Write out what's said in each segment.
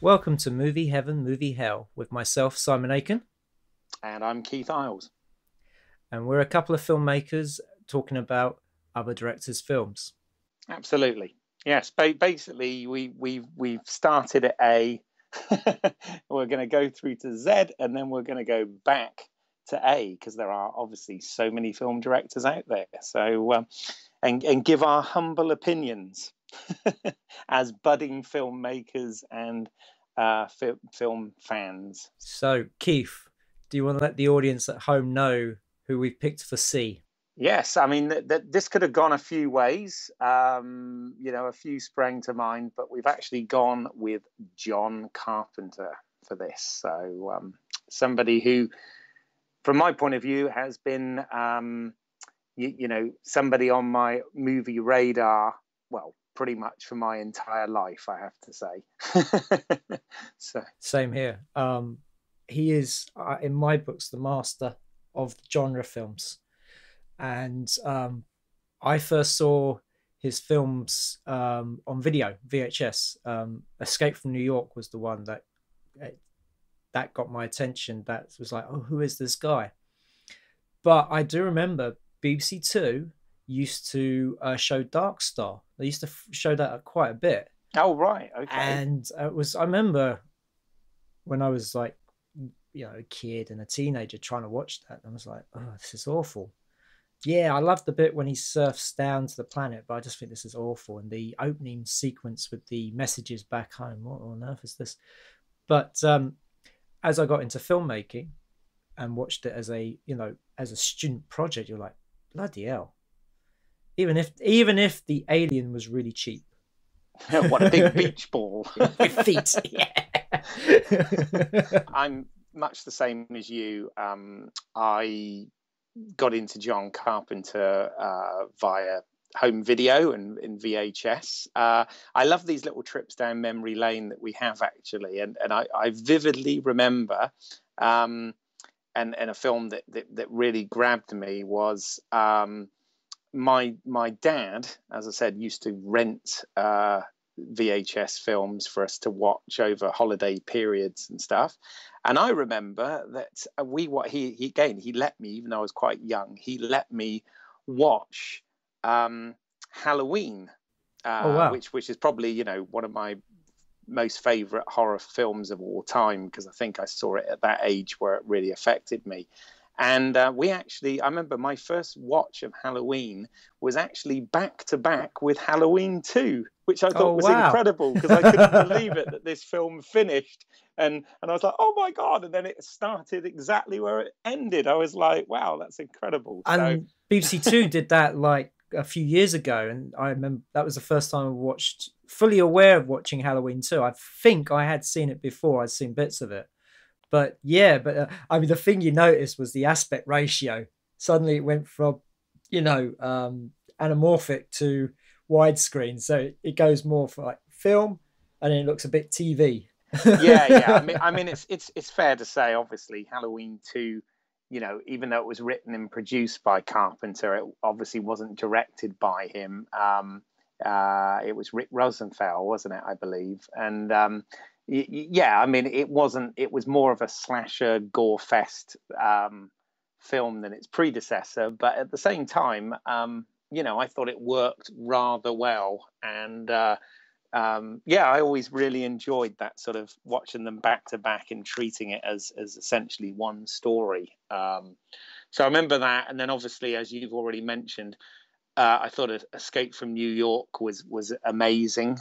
Welcome to Movie Heaven, Movie Hell with myself, Simon Aitken, And I'm Keith Eyles. and we're a couple of filmmakers talking about other directors' films. Absolutely. Yes, basically we've started at A. We're going to go through to Z, and then we're going to go back to A because there are obviously so many film directors out there. So and give our humble opinions as budding filmmakers and film fans. So, Keith, do you want to let the audience at home know who we've picked for C? Yes, I mean this could have gone a few ways. A few sprang to mind, but we've actually gone with John Carpenter for this. So somebody who, from my point of view, has been somebody on my movie radar. Well, pretty much for my entire life, I have to say. So Same here. He is, in my books, the master of genre films. And I first saw his films on video, VHS. Escape from New York was the one that got my attention. That was like, oh, who is this guy? But I do remember BBC Two used to show Dark Star. They used to show that quite a bit. oh right, okay, And I remember when I was like, a kid and a teenager trying to watch that, and I was like, oh, this is awful. Yeah, I love the bit when he surfs down to the planet, but I just think this is awful. And the opening sequence with the messages back home, what on earth is this? But as I got into filmmaking and watched it as a student project, you're like, bloody hell. Even if the alien was really cheap. what a big beach ball with feet. Yeah. I'm much the same as you. I got into John Carpenter via home video and in VHS. I love these little trips down memory lane that we have actually, and I vividly remember, and a film that really grabbed me was my dad, as I said, used to rent VHS films for us to watch over holiday periods and stuff. And I remember that he let me, even though I was quite young, he let me watch Halloween, Oh wow. which is probably one of my most favorite horror films of all time, because I think I saw it at that age where it really affected me. And I remember my first watch of Halloween was actually back to back with Halloween 2, which I Oh thought was wow. incredible because I couldn't believe it that this film finished. And I was like, oh my God. And then it started exactly where it ended. I was like, wow, that's incredible. So, And BBC Two did that like a few years ago, and I remember that was the first time I watched, fully aware of watching Halloween 2. I think I had seen it before. I'd seen bits of it. But yeah, I mean, the thing you noticed was the aspect ratio. Suddenly, it went from anamorphic to widescreen, so it goes more for like film, and then it looks a bit TV. yeah. I mean, it's fair to say, obviously, Halloween 2, even though it was written and produced by Carpenter, it obviously wasn't directed by him. It was Rick Rosenfeld, wasn't it? I believe, and yeah, I mean, it wasn't. It was more of a slasher gore fest film than its predecessor, but at the same time, I thought it worked rather well, and yeah, I always really enjoyed that sort of watching them back to back and treating it as essentially one story. So I remember that, and then obviously, as you've already mentioned, I thought Escape from New York was amazing.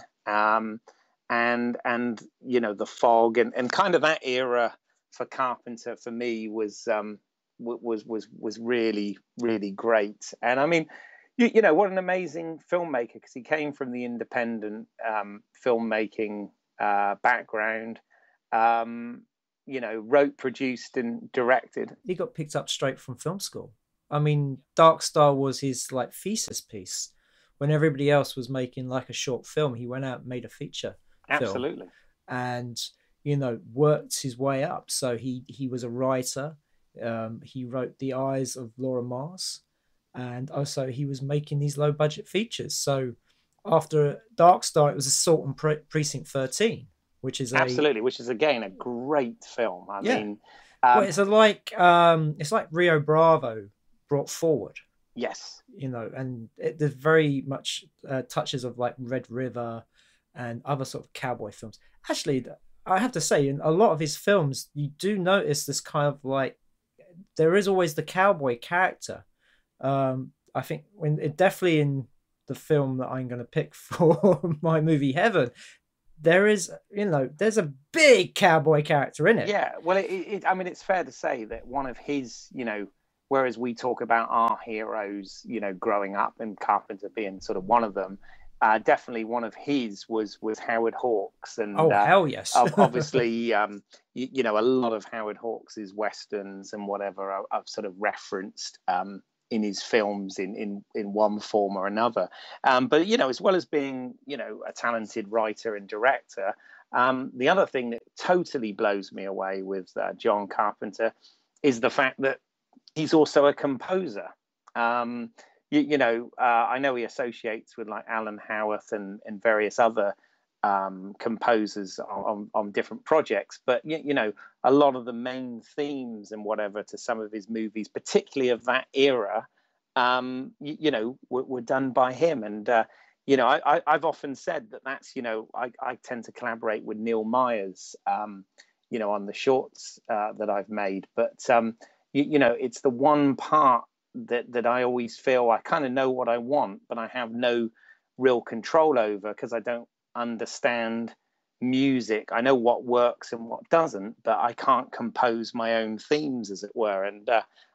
And the fog and kind of that era for Carpenter for me was really, really great. And I mean, what an amazing filmmaker, because he came from the independent filmmaking background. Wrote, produced, and directed. He got picked up straight from film school. I mean, Dark Star was his like thesis piece. When everybody else was making like a short film, he went out and made a feature film, Absolutely. and worked his way up. So he was a writer. He wrote The Eyes of Laura Mars, and also he was making these low budget features. So after Dark Star, it was Assault on Precinct 13. which is Absolutely, which is again a great film. I yeah. mean, Well, it's like Rio Bravo brought forward, yes, and there's very much touches of like Red River and other sort of cowboy films. Actually, I have to say, in a lot of his films, you do notice this kind of like there is always the cowboy character. I think definitely in the film that I'm going to pick for my movie Heaven, there is, there's a big cowboy character in it. yeah. Well, I mean, it's fair to say that one of his, whereas we talk about our heroes, growing up, and Carpenter being sort of one of them, definitely one of his was Howard Hawks, and oh hell yes. obviously, a lot of Howard Hawks's westerns and whatever I've sort of referenced in his films in one form or another. But as well as being a talented writer and director, the other thing that totally blows me away with John Carpenter is the fact that he's also a composer. I know he associates with like Alan Howarth and various other composers on different projects, but a lot of the main themes and whatever to some of his movies, particularly of that era, were done by him. And I've often said that's I tend to collaborate with Neil Myers on the shorts that I've made, but it's the one part that I always feel I kind of know what I want, but I have no real control over because I don't understand music. I know what works and what doesn't, but I can't compose my own themes, as it were. And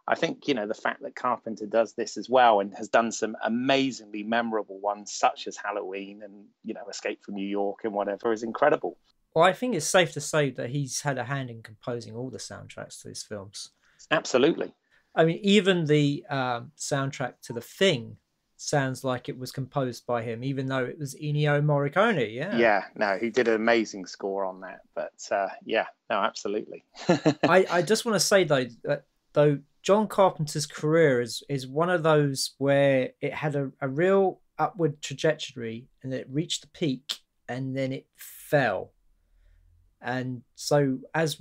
I think the fact that Carpenter does this as well and has done some amazingly memorable ones such as Halloween and Escape from New York and whatever is incredible. Well, I think it's safe to say that he's had a hand in composing all the soundtracks to his films. Absolutely. I mean, even the soundtrack to The Thing sounds like it was composed by him, even though it was Ennio Morricone. Yeah, no, he did an amazing score on that. But yeah, no, absolutely. I just want to say though, John Carpenter's career is one of those where it had a real upward trajectory, and it reached the peak, and then it fell. And so as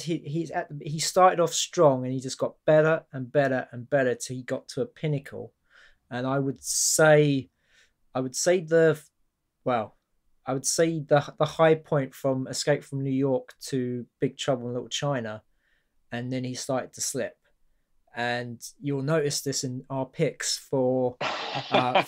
he started off strong, and he just got better and better and better till he got to a pinnacle. And I would say the high point from Escape from New York to Big Trouble in Little China, and then he started to slip. And you'll notice this in our picks for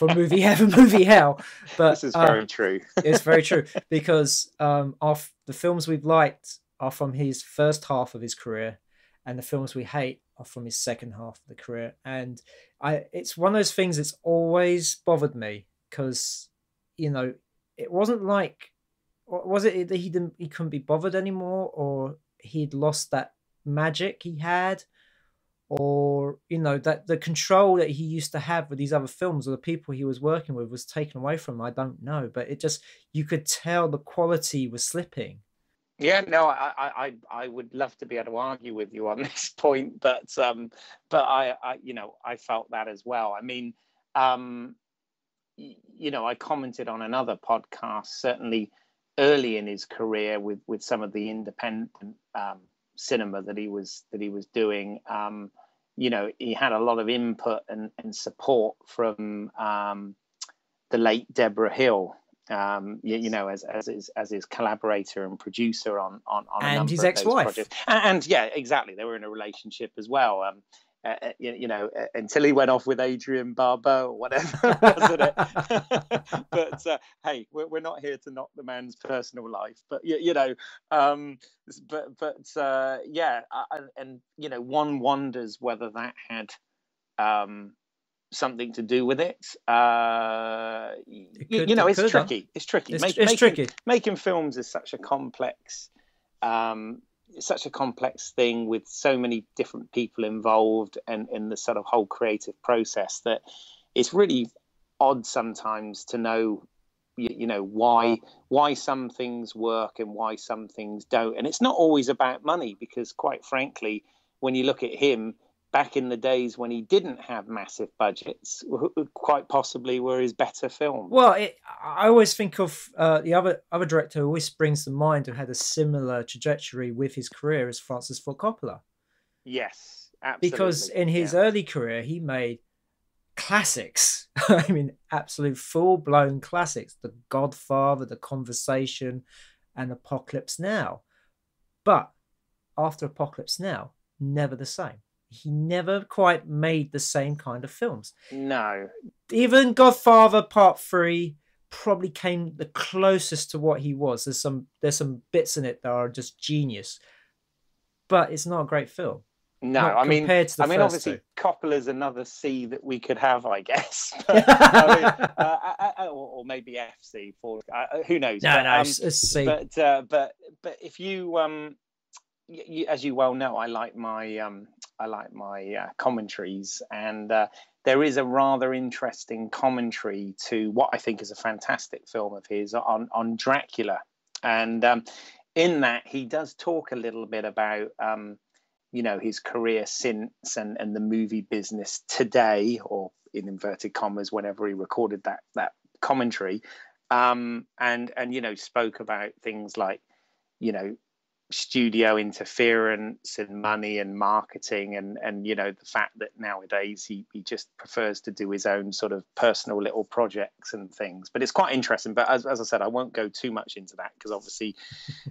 movie Heaven, movie Hell. But this is very true. It's very true, because the films we've liked are from his first half of his career, and the films we hate are from his second half of the career. And it's one of those things that's always bothered me, because it wasn't like, was it that he couldn't be bothered anymore, or he'd lost that magic he had, or that the control that he used to have with these other films or the people he was working with was taken away from him. I don't know, but you could tell the quality was slipping. Yeah, no, I would love to be able to argue with you on this point, but I felt that as well. I mean, I commented on another podcast, certainly early in his career with some of the independent cinema that he was doing. He had a lot of input and support from the late Deborah Hill, as his collaborator and producer on a number his of ex-wife. those projects. And yeah, exactly, they were in a relationship as well. Until he went off with Adrienne Barbeau or whatever, wasn't it? But hey, we're not here to knock the man's personal life, but one wonders whether that had something to do with it. It's tricky. It's tricky. It's tricky. Making films is such a complex. It's such a complex thing with so many different people involved and in the sort of whole creative process, that it's really odd sometimes to know, why some things work and why some things don't. And it's not always about money, because quite frankly, when you look at him, back in the days when he didn't have massive budgets, quite possibly were his better films. Well, I always think of the other director who always springs to mind who had a similar trajectory with his career as Francis Ford Coppola. Yes, absolutely. Because in his early career, he made classics. I mean, absolute full-blown classics. The Godfather, The Conversation, and Apocalypse Now. But after Apocalypse Now, never the same. He never quite made the same kind of films. No. Even Godfather Part 3 probably came the closest to what he was. There's some bits in it that are just genius. But it's not a great film. No, I mean, obviously, two. Coppola's another C that we could have, I guess. But, or maybe FC for who knows? No, it's C. But if you, as you well know, I like my commentaries, and there is a rather interesting commentary to what I think is a fantastic film of his on Dracula, and in that he does talk a little bit about his career since and the movie business today, or in inverted commas, whenever he recorded that commentary, and spoke about things like studio interference and money and marketing and the fact that nowadays he just prefers to do his own sort of personal little projects and things. But it's quite interesting. But as I said, I won't go too much into that, because obviously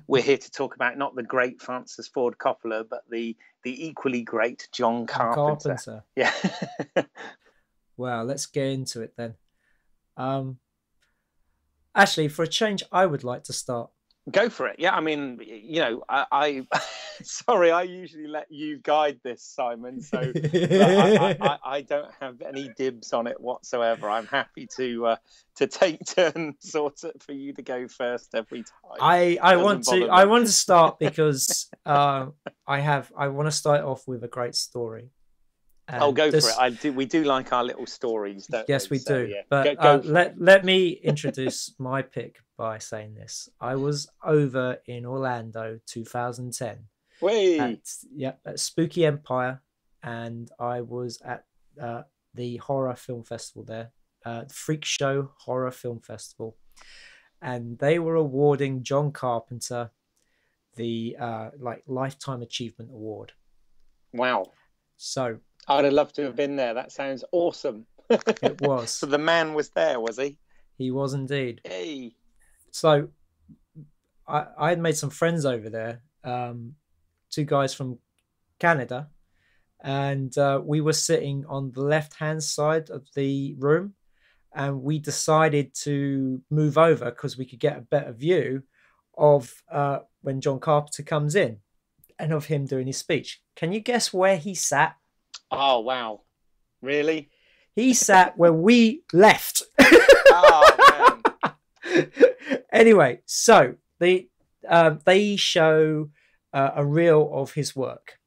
we're here to talk about not the great Francis Ford Coppola, but the equally great John Carpenter. Yeah. Well, let's get into it then. Actually, for a change, I would like to start. Go for it. Yeah, I mean, I sorry, I usually let you guide this, Simon. So I don't have any dibs on it whatsoever. I'm happy to take turns, sort of, for you to go first every time. I want to start because I want to start off with a great story. And go for it. We do like our little stories, don't yes, we do. Yeah. But let me introduce my pick by saying this. I was over in Orlando 2010 at Spooky Empire, and I was at the horror film festival there, Freak Show Horror Film Festival, and they were awarding John Carpenter the Lifetime Achievement Award. Wow. So I'd have loved to have been there. That sounds awesome. It was. So the man was there, was he? He was indeed. Hey. So I had made some friends over there, two guys from Canada, and we were sitting on the left-hand side of the room, and we decided to move over because we could get a better view of when John Carpenter comes in and of him doing his speech. Can you guess where he sat? Oh, wow. Really? He sat where we left. Oh, man. Anyway, so they show a reel of his work.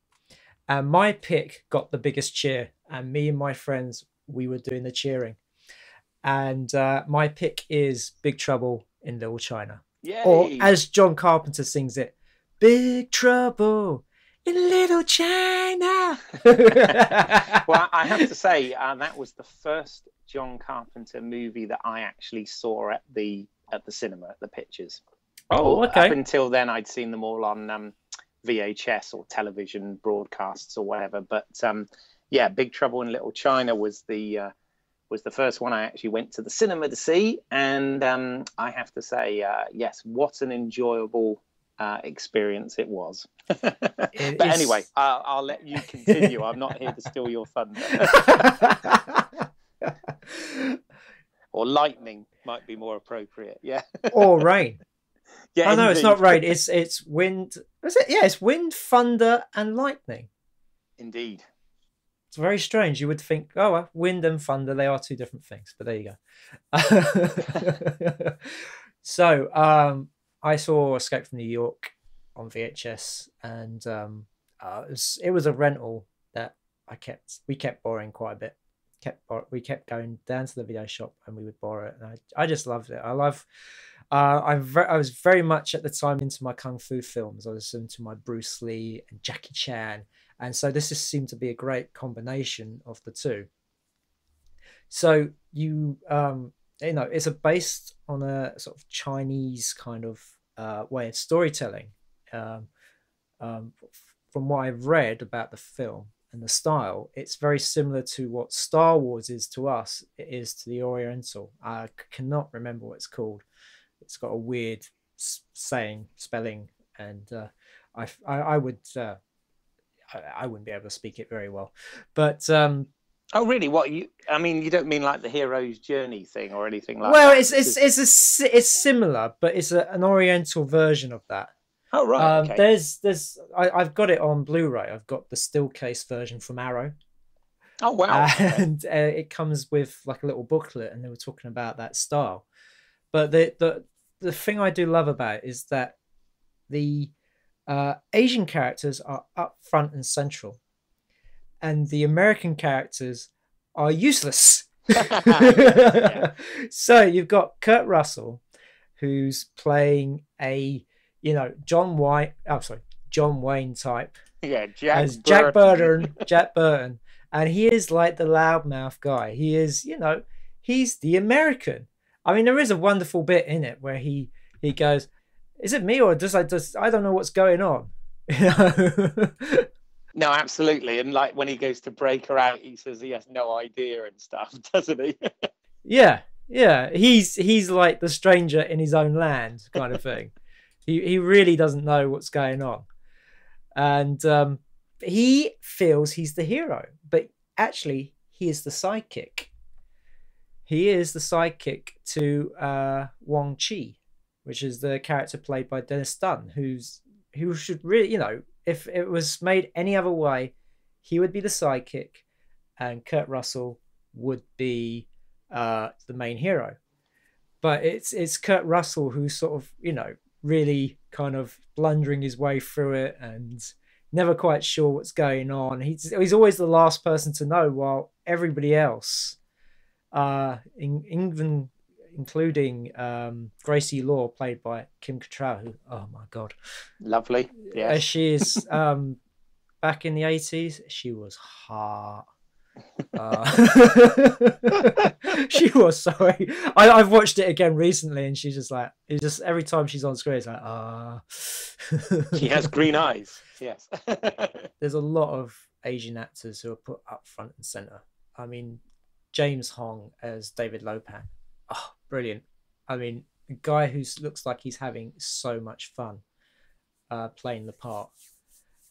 And my pick got the biggest cheer. And me and my friends, we were doing the cheering. And my pick is Big Trouble in Little China. Yay. Or as John Carpenter sings it, Big Trouble in Little China. Well, I have to say, that was the first John Carpenter movie that I actually saw at the cinema, at the pictures. Oh, okay. Up until then, I'd seen them all on VHS or television broadcasts or whatever. But yeah, Big Trouble in Little China was the first one I actually went to the cinema to see, and I have to say, yes, what an enjoyable experience it was. Anyway, I'll let you continue. I'm not here to steal your thunder. Or lightning might be more appropriate. Yeah. Or rain. Yeah. Oh no, it's not rain. It's wind. Is it? Yeah, it's wind, thunder, and lightning. Indeed. It's very strange. You would think, oh, well, wind and thunder, they are two different things. But there you go. So I saw Escape from New York on VHS, and it was a rental that we kept borrowing quite a bit. We kept going down to the video shop and we would borrow it, and I just loved it. I was very much at the time into my kung fu films. I was into my Bruce Lee and Jackie Chan, And so this just seemed to be a great combination of the two. So you know, it's based on a sort of Chinese kind of way of storytelling. From what I've read about the film and the style, it's very similar to what Star Wars is to us. It is to the Oriental. I cannot remember what it's called. It's got a weird spelling, and I wouldn't be able to speak it very well, but oh really? I mean, you don't mean like the hero's journey thing or anything like well, that? it's similar, but it's an Oriental version of that. Oh right. Okay. I've got it on Blu-ray. I've got the still case version from Arrow. Oh wow. And it comes with like a little booklet, and they were talking about that style. But the thing I do love about it is that the Asian characters are up front and central, and the American characters are useless. Yeah. So you've got Kurt Russell, who's playing a, you know, John Wayne type. Yeah, Jack Burton, and he is like the loudmouth guy. He is, you know, he's the American. I mean, there is a wonderful bit in it where he goes, "Is it me, or I don't know what's going on?" You know? No, absolutely. And like when he goes to break her out, he says he has no idea and stuff, doesn't he? Yeah. He's like the stranger in his own land kind of thing. He really doesn't know what's going on, and he feels he's the hero, but actually he is the sidekick. He is the sidekick to Wong Chi, which is the character played by Dennis Dunn, who should really, you know, if it was made any other way, he would be the sidekick, and Kurt Russell would be the main hero. But it's Kurt Russell who's sort of, you know, really kind of blundering his way through it and never quite sure what's going on. He's always the last person to know, while everybody else, including Gracie Law, played by Kim Cattrall, who, oh my god, lovely. Yeah, she is back in the 80s. She was hot. She was, sorry. I've watched it again recently, and she's just like, it's just every time she's on screen, it's like, she has green eyes. Yes. There's a lot of Asian actors who are put up front and center. I mean, James Hong as David Lopan, oh, brilliant. I mean, a guy who looks like he's having so much fun playing the part.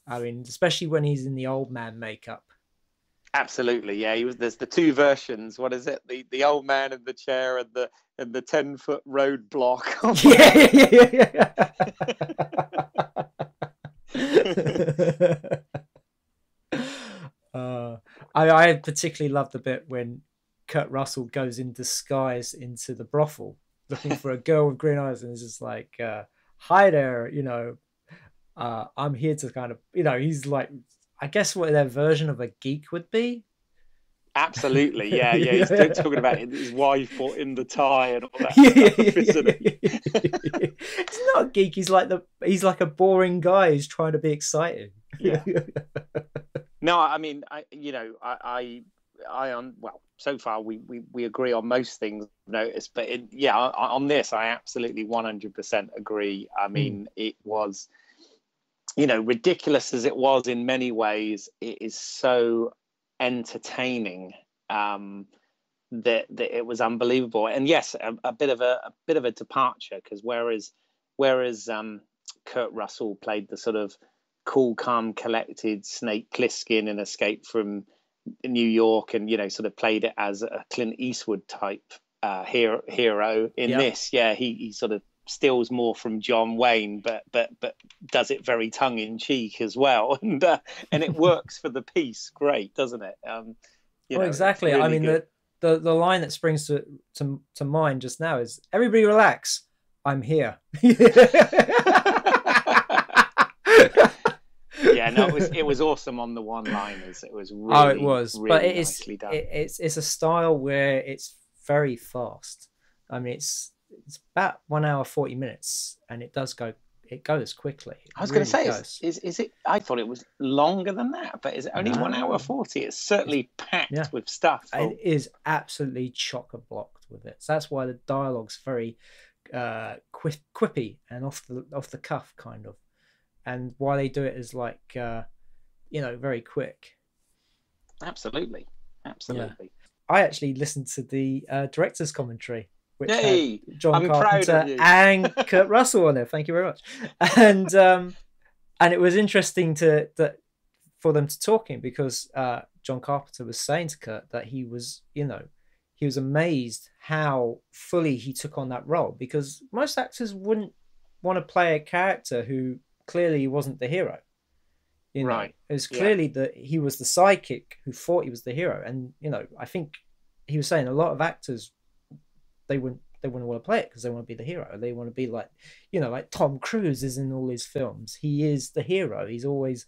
I mean, especially when he's in the old man makeup. Absolutely, yeah. There's the two versions. What is it? The old man in the chair and the 10-foot road block. I particularly love the bit when Kurt Russell goes in disguise into the brothel looking for a girl with green eyes, and is just like, "Hi there, you know, I'm here to kind of," you know, he's like, I guess what their version of a geek would be. Absolutely, yeah. He's talking about his wife bought in the tie and all that stuff. It's not a geek. He's like a boring guy who's trying to be exciting. Yeah. No, I mean, well, so far we agree on most things I've noticed, but on this I absolutely 100% agree. I mean, it was, you know, ridiculous as it was in many ways, it is so entertaining that it was unbelievable. And yes, a bit of a departure, because whereas Kurt Russell played the sort of cool, calm, collected Snake Plissken in Escape from New York, and, you know, sort of played it as a Clint Eastwood type hero in this. Yeah, he sort of steals more from John Wayne, but does it very tongue in cheek as well, and it works for the piece. Great, doesn't it? Exactly. Really, I mean, the line that springs to mind just now is, "Everybody relax, I'm here." Yeah, no, it was awesome on the one-liners. It was really, it was, really, but nicely done. It's a style where it's very fast. I mean, it's about 1 hour 40 minutes, and it does go it goes quickly. It I was going to really say, goes. is it? I thought it was longer than that, but is it only 1 hour 40? It's certainly packed with stuff. It is absolutely chock-a-blocked with it. So that's why the dialogue's very quippy and off the cuff kind of, and why they do it is like very quick. Absolutely. Yeah. I actually listened to the director's commentary, which had John Carpenter and Kurt Russell on it. Thank you very much. And it was interesting for them to talking, because John Carpenter was saying to Kurt that he was amazed how fully he took on that role, because most actors wouldn't want to play a character who clearly wasn't the hero. Right. It was clearly that he was the sidekick who thought he was the hero. And, I think he was saying a lot of actors, they wouldn't want to play it because they want to be the hero. They want to be like, like Tom Cruise is in all his films. He is the hero. He's always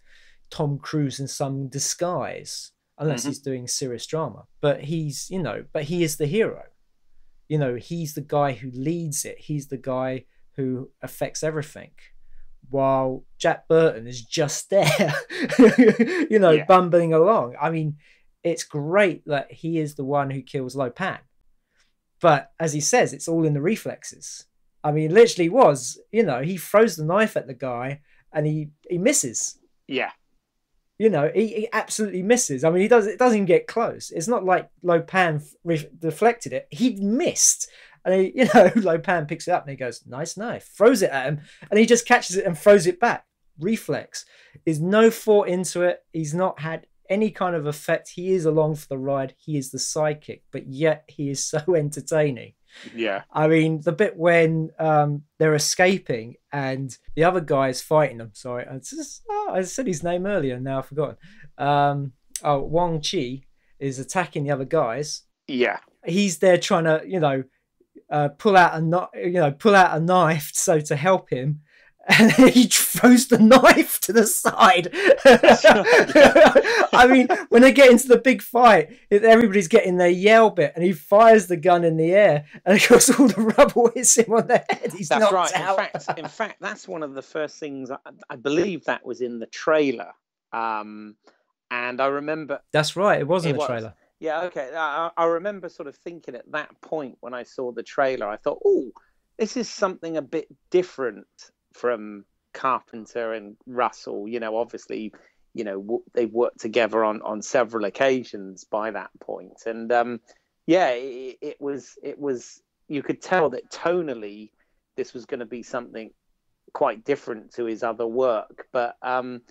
Tom Cruise in some disguise, unless he's doing serious drama. But he is the hero. He's the guy who leads it. He's the guy who affects everything. While Jack Burton is just there, bumbling along. I mean, it's great that he is the one who kills Lo Pan. But as he says, it's all in the reflexes. I mean, literally he throws the knife at the guy and he misses. Yeah. He absolutely misses. I mean, it doesn't even get close. It's not like Lo Pan deflected it. He missed. And Lo Pan picks it up and he goes, nice knife, throws it at him, and he just catches it and throws it back. Reflex. There's no thought into it. He's not had any kind of effect. He is along for the ride. He is the sidekick, but yet he is so entertaining. Yeah. I mean, the bit when they're escaping and the other guy is fighting them. Sorry, I said his name earlier, now I've forgotten. Wong Chi is attacking the other guys. Yeah. He's there trying to, pull out a knife to help him, and he throws the knife to the side. I mean, when they get into the big fight, everybody's getting their yell bit, and he fires the gun in the air, and of course all the rubble hits him on the head. He's knocked out. In fact, that's one of the first things. I believe that was in the trailer, and I remember. That's right. It was in the trailer. Yeah, okay. I remember sort of thinking at that point when I saw the trailer, I thought, oh, this is something a bit different from Carpenter and Russell. Obviously, they've worked together on several occasions by that point. And it was, you could tell that tonally this was going to be something quite different to his other work. But at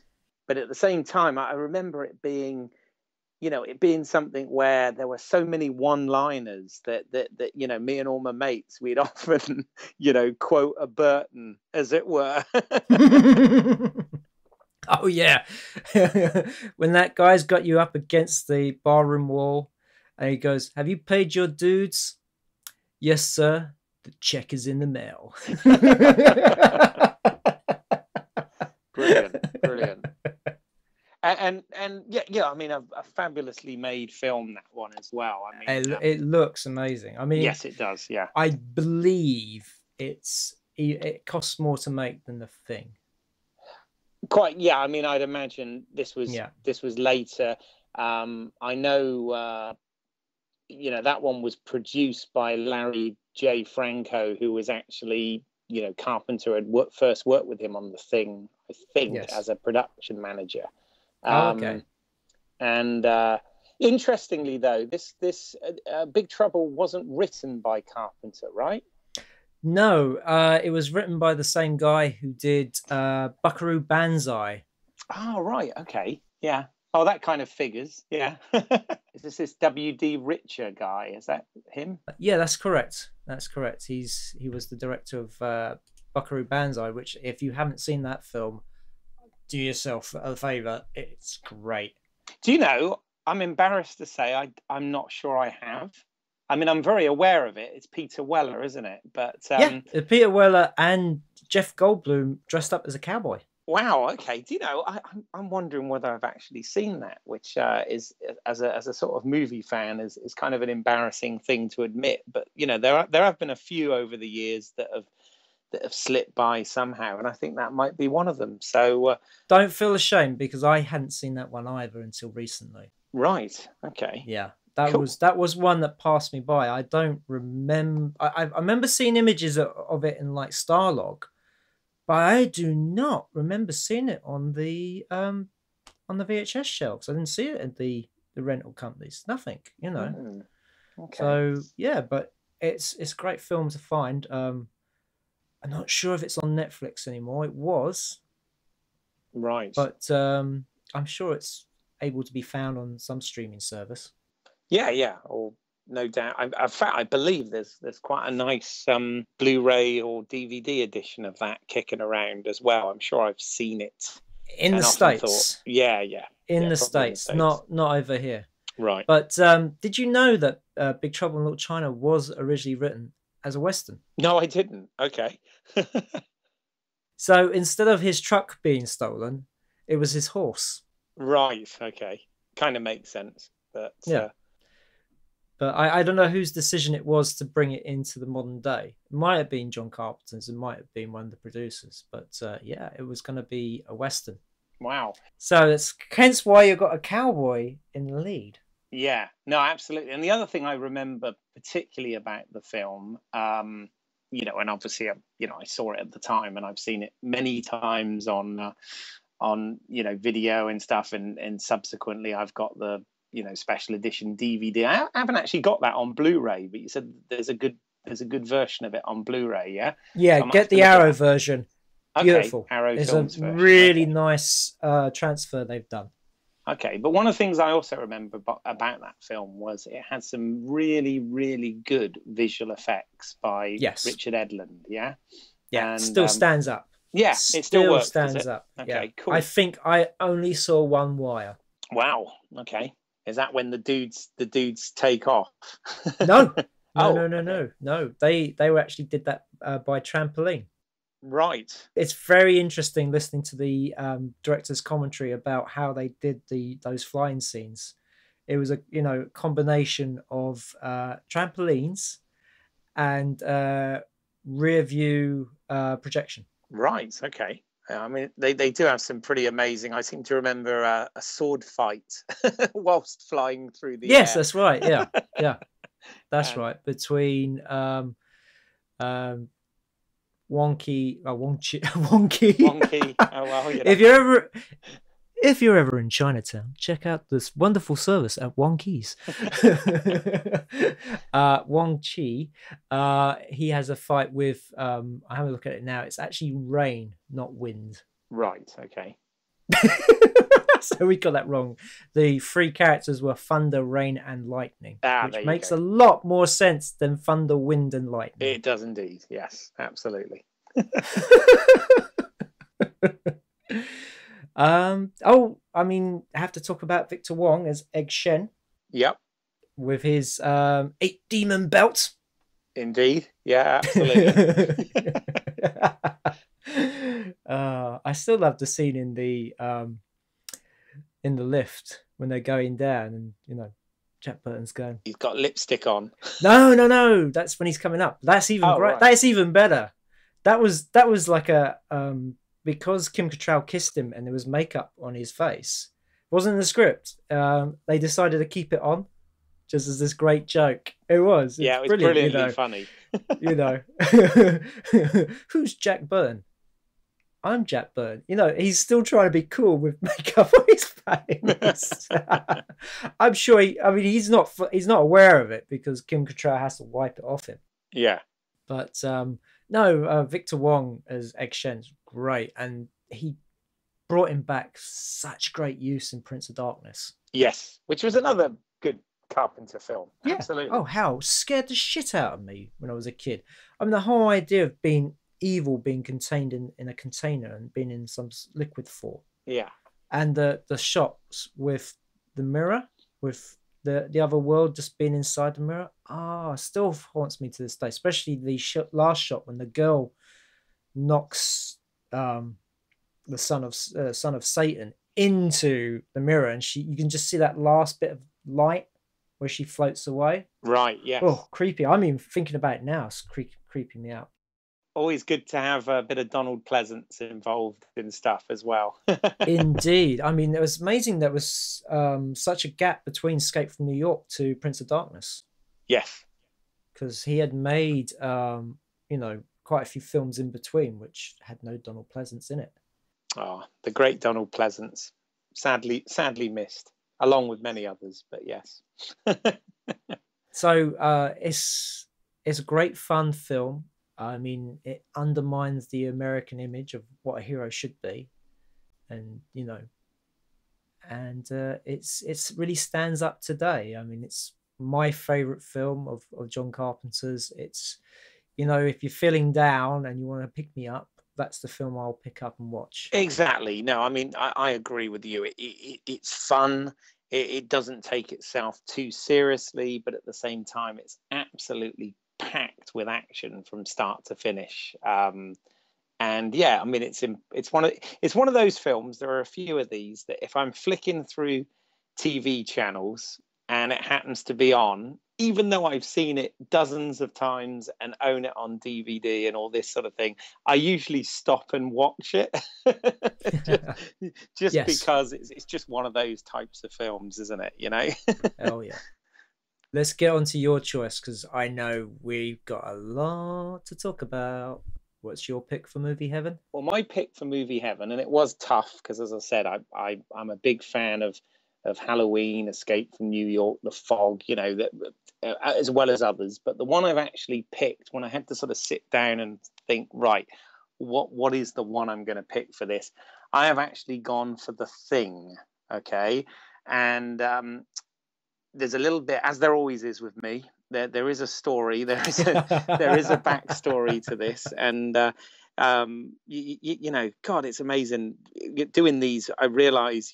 the same time, I remember it being, it being something where there were so many one-liners that me and all my mates, we'd often, quote a Burton, as it were. Oh, yeah. When that guy's got you up against the barroom wall and he goes, have you paid your dues? Yes, sir. The check is in the mail. Brilliant. And yeah. I mean, a fabulously made film, that one as well. I mean, it looks amazing. I mean, yes, it does. Yeah, I believe it costs more to make than The Thing. Quite. Yeah, I mean, I'd imagine this was later. I know. That one was produced by Larry J. Franco, who was actually, Carpenter had first worked with him on The Thing, I think, as a production manager. Okay. And interestingly, though, this Big Trouble wasn't written by Carpenter, right? No, it was written by the same guy who did Buckaroo Banzai. Oh, right. Okay. Yeah. Oh, that kind of figures. Yeah. Is this W.D. Richer guy? Is that him? Yeah, that's correct. He was the director of Buckaroo Banzai, which, if you haven't seen that film, do yourself a favor. It's great. Do you know, I'm embarrassed to say I'm not sure I have. I mean, I'm very aware of it. It's Peter Weller, isn't it? But yeah, Peter Weller and Jeff Goldblum dressed up as a cowboy. Wow. Okay. Do you know? I'm wondering whether I've actually seen that, which is, as a sort of movie fan, is kind of an embarrassing thing to admit. But there have been a few over the years that that have slipped by somehow, and I think that might be one of them. So Don't feel ashamed, because I hadn't seen that one either until recently. right, okay, Yeah, that cool. was one that passed me by. I don't remember. I remember seeing images of it in like Starlog, but I do not remember seeing it on the VHS shelves. I didn't see it at the rental companies. Nothing, you know. Okay. So yeah, but it's a great film to find. I'm not sure if it's on Netflix anymore. It was, Right. but I'm sure it's able to be found on some streaming service. Yeah, or no doubt. In fact, I believe there's quite a nice Blu-ray or DVD edition of that kicking around as well. I'm sure I've seen it In the States. Thought, yeah, in the States, not over here. Right. But did you know that Big Trouble in Little China was originally written as a Western? No, I didn't. Okay. So instead of his truck being stolen, it was his horse. Right. Okay. Kind of makes sense. But yeah. But I don't know whose decision it was to bring it into the modern day. It might have been John Carpenter's. It might have been one of the producers. But yeah, it was going to be a Western. Wow. So that's hence why you've got a cowboy in the lead. Yeah, no, absolutely. And the other thing I remember particularly about the film, you know, and obviously, you know, I saw it at the time, and I've seen it many times on you know, video and stuff, and subsequently I've got the, you know, special edition DVD. I haven't actually got that on Blu-ray, but you said there's a good version of it on Blu-ray. Yeah. Yeah, so get the Arrow version. Beautiful. Okay, Arrow it's Films a version. really nice transfer they've done. Okay, but one of the things I also remember about that film was it had some really, really good visual effects by Richard Edlund. Yeah, and still stands up. Yeah, it still works, stands up. Okay, yeah. cool. I think I only saw one wire. Wow. Okay, is that when the dudes take off? No. No. They actually did that by trampoline. Right. It's very interesting listening to the director's commentary about how they did those flying scenes. It was a combination of trampolines and rear view projection. Right. Okay. I mean, they do have some pretty amazing. I seem to remember a sword fight whilst flying through the air. That's right. Yeah, yeah, that's right. Between Wonky. Oh, Wonky. Oh well. You know. If you're ever in Chinatown, check out this wonderful service at Wonky's. Wong Chi, he has a fight with. I have a look at it now. It's actually rain, not wind. Right. Okay. So we got that wrong. The three characters were thunder, rain, and lightning, which makes a lot more sense than thunder, wind, and lightning. It does indeed. Yes, absolutely. I mean, I have to talk about Victor Wong as Egg Shen. Yep. With his 8 demon belt. Indeed. Yeah, absolutely. I still love the scene in the lift when they're going down, and Jack Burton's going. He's got lipstick on. No. That's when he's coming up. That's even great. Right. That's even better. That was like a because Kim Cattrall kissed him and there was makeup on his face. It wasn't in the script. They decided to keep it on, just as this great joke. It was. Yeah, it was brilliantly funny. Who's Jack Burton? I'm Jack Burton. He's still trying to be cool with makeup on his face. I'm sure he's not aware of it because Kim Cattrall has to wipe it off him. Yeah. But no, Victor Wong as Egg Shen's great, and he brought him back such great use in Prince of Darkness. Yes, which was another good Carpenter film. Yeah. Absolutely. Oh, how scared the shit out of me when I was a kid. I mean, the whole idea of being evil being contained in a container and being in some liquid form. Yeah. And the shots with the mirror, with the other world just being inside the mirror, still haunts me to this day. Especially the last shot when the girl knocks the son of Satan into the mirror, and you can just see that last bit of light where she floats away. Right. Yeah. Oh, creepy! I'm even thinking about it now. It's creeping me out. always good to have a bit of Donald Pleasance involved in stuff as well. Indeed. I mean, it was amazing there was such a gap between Escape from New York to Prince of Darkness. Yes. Because he had made, quite a few films in between, which had no Donald Pleasance in it. Oh, the great Donald Pleasance. Sadly missed, along with many others, but yes. So it's a great fun film. I mean, it undermines the American image of what a hero should be, and it's really stands up today. I mean, it's my favorite film of John Carpenter's. It's, if you're feeling down and you want to pick me up, that's the film I'll pick up and watch. Exactly. No, I mean, I agree with you. It's fun. It doesn't take itself too seriously, but at the same time, it's absolutely packed with action from start to finish. And yeah, I mean, it's one of those films. There are a few of these that if I'm flicking through TV channels and it happens to be on, even though I've seen it dozens of times and own it on DVD and all this sort of thing, I usually stop and watch it just Yes. because it's just one of those types of films, isn't it? Oh yeah. Let's get on to your choice, because I know we've got a lot to talk about. What's your pick for Movie Heaven? Well, my pick for Movie Heaven, and it was tough because, as I said, I'm a big fan of Halloween, Escape from New York, The Fog, as well as others. But the one I've actually picked, when I had to sort of sit down and think, right, what is the one I'm going to pick for this? I have actually gone for The Thing, okay? And there's a little bit, as there always is with me, there is a story, there is a backstory to this, and God, it's amazing doing these. I realize,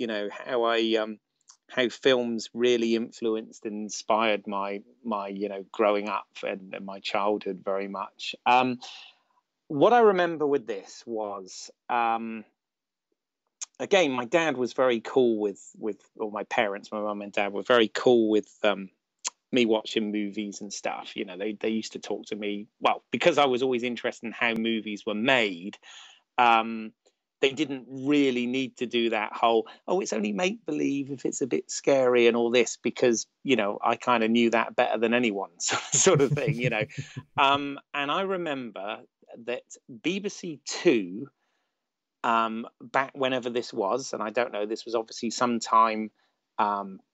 how films really influenced and inspired my growing up and my childhood very much. What I remember with this was, again, my dad was very cool with or my parents, my mum and dad were very cool with me watching movies and stuff. They used to talk to me, well, because I was always interested in how movies were made. They didn't really need to do that whole, it's only make believe if it's a bit scary and all this, because I kind of knew that better than anyone, sort of thing. And I remember that BBC Two, back whenever this was, and I don't know, this was obviously sometime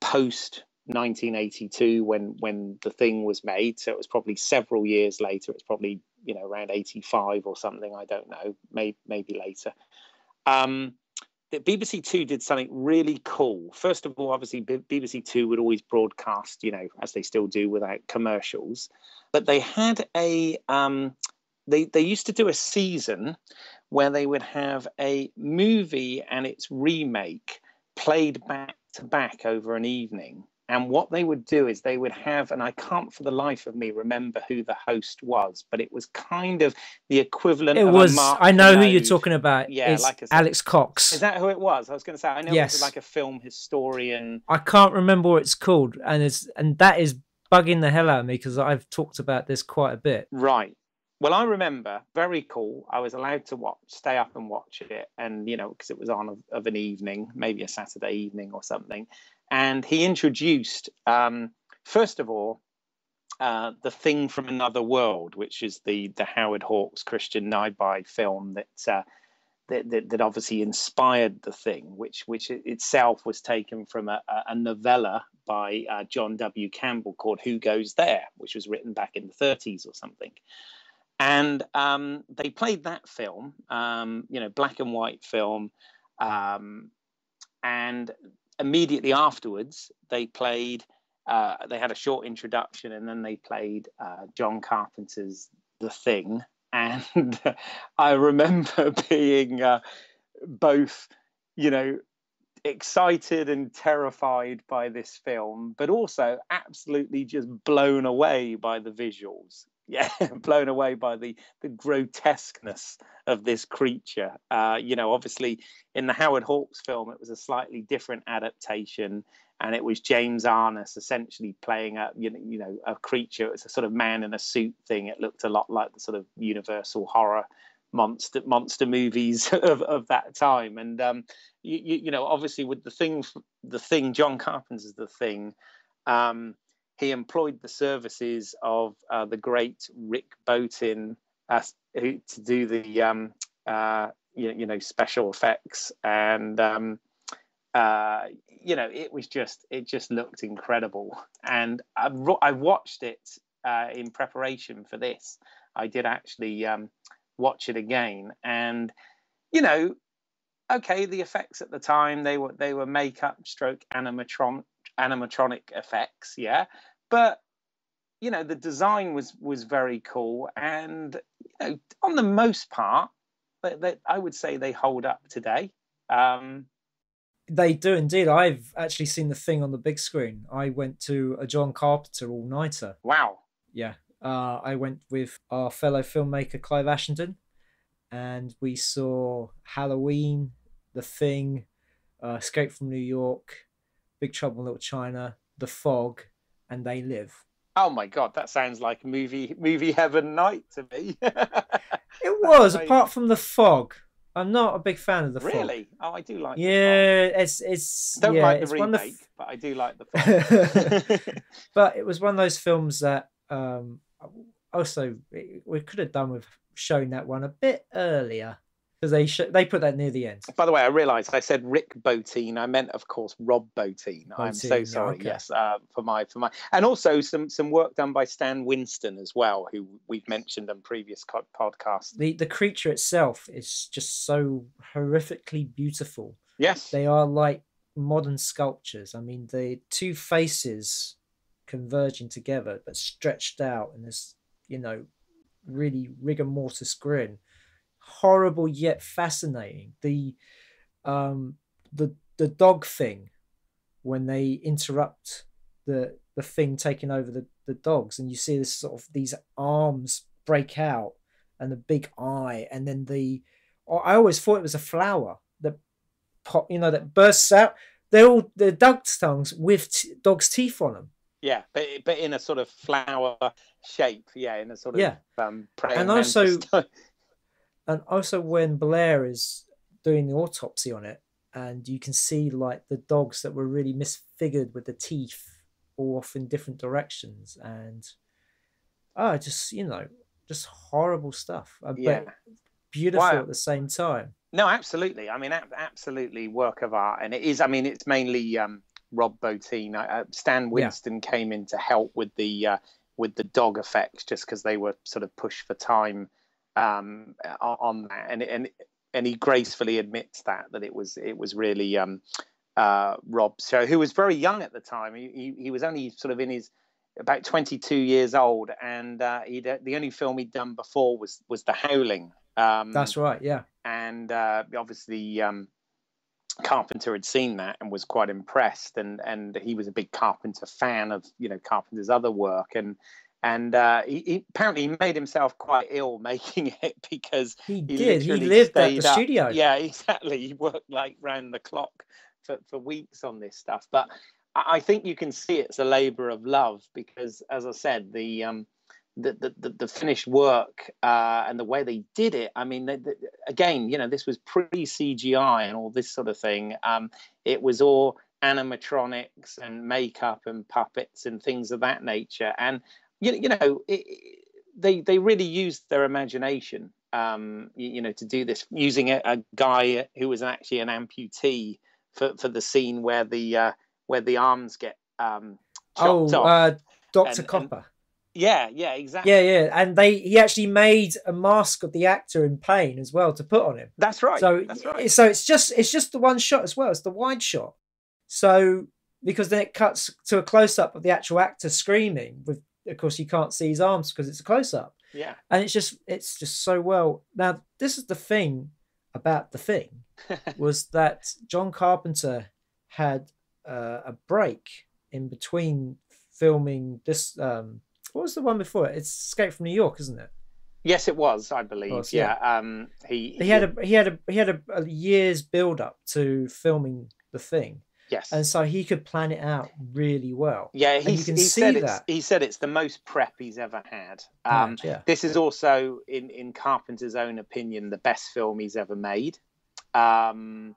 post 1982 when The Thing was made, so it was probably several years later. It's probably around 85 or something, I don't know, maybe later. That BBC Two did something really cool. First of all, obviously BBC Two would always broadcast, as they still do, without commercials, but they had a they used to do a season where they would have a movie and its remake played back to back over an evening. And what they would do is they would have, and I can't for the life of me remember who the host was, but it was kind of the equivalent of a Mark I know Kermode. who you're talking about. Yeah, it's like I said, Alex Cox. Is that who it was? I was going to say, I know yes. It was like a film historian. I can't remember what it's called, and that is bugging the hell out of me because I've talked about this quite a bit. Right. Well, I remember, very cool. I was allowed to stay up and watch it, and because it was on of an evening, maybe a Saturday evening or something. And he introduced, first of all, The Thing from Another World, which is the Howard Hawks, Christian Nyby film that obviously inspired The Thing, which itself was taken from a novella by John W. Campbell called Who Goes There, which was written back in the 30s or something. And they played that film, black and white film, and immediately afterwards they played. They had a short introduction, and then they played John Carpenter's The Thing. And I remember being both, excited and terrified by this film, but also absolutely just blown away by the visuals. Yeah, blown away by the grotesqueness of this creature. Obviously in the Howard Hawks film, it was a slightly different adaptation. and it was James Arness essentially playing a creature. It was a sort of man in a suit thing. It looked a lot like the sort of Universal horror monster movies of that time. And obviously with the thing, John Carpenter's The Thing, he employed the services of the great Rick Botin to do the special effects, and it just looked incredible. And I watched it in preparation for this. I did actually watch it again, and okay, the effects at the time, they were makeup stroke animatronic effects, yeah, but the design was very cool, and on the most part, I would say they hold up today. They do indeed. I've actually seen The Thing on the big screen. I went to a John Carpenter all-nighter. Wow. Yeah. I went with our fellow filmmaker Clive Ashenden, and we saw Halloween, The Thing, Escape from New York, Big Trouble in Little China, The Fog, and They Live. Oh my God, that sounds like movie heaven night to me. It was, apart from The Fog. I'm not a big fan of The Fog. Really? Oh, I do like The Fog. It's don't like the remake, but I do like The Fog. But it was one of those films that also we could have done with showing that one a bit earlier, because they put that near the end. By the way, I realised I said Rick Botin. I meant, of course, Rob Botin. I'm so sorry. Yeah, okay. Yes, for my, and also some work done by Stan Winston as well, who we've mentioned on previous podcasts. The creature itself is just so horrifically beautiful. Yes, they are like modern sculptures. I mean, the two faces converging together, but stretched out in this, really rigor mortis grin. Horrible yet fascinating. The dog thing, when they interrupt the thing taking over the dogs, and you see this sort of these arms break out and the big eye, and then I always thought it was a flower that that bursts out. They're dog's tongues with dog's teeth on them. Yeah, but in a sort of flower shape. Yeah, in a sort of praying and also when Blair is doing the autopsy on it, and you can see like the dogs that were really misfigured with the teeth all off in different directions, and just horrible stuff. But beautiful at the same time. No, absolutely. I mean, absolutely work of art, and it is. I mean, it's mainly Rob Botin. Stan Winston came in to help with the dog effects, just because they were sort of pushed for time on that, and he gracefully admits that it was really Rob, so who was very young at the time. He was only sort of in his about 22 years old, and the only film he'd done before was The Howling. That's right, yeah. And obviously Carpenter had seen that and was quite impressed, and he was a big Carpenter fan of Carpenter's other work, and he apparently made himself quite ill making it, because he lived at the studio. Yeah, exactly. He worked like round the clock for weeks on this stuff. But I think you can see it's a labor of love, because, as I said, the finished work and the way they did it. I mean, again, this was pre-CGI and all this sort of thing. It was all animatronics and makeup and puppets and things of that nature, and they really used their imagination, to do this, using a guy who was actually an amputee for the scene where the arms get chopped off. Dr. Copper. Yeah, exactly. Yeah, and he actually made a mask of the actor in pain as well to put on him. That's right. So it's just the one shot as well. It's the wide shot. So because then it cuts to a close up of the actual actor screaming with. Of course, you can't see his arms because it's a close-up. Yeah, and it's just so well. Now, this is the thing about The Thing, was that John Carpenter had a break in between filming this. What was the one before it? It's Escape from New York, isn't it? Yes, it was. I believe. Course, yeah. He had a year's build-up to filming The Thing. Yes. And so he could plan it out really well. Yeah, and you can see that. He said it's the most prep he's ever had. Yeah. This is also, in Carpenter's own opinion, the best film he's ever made. And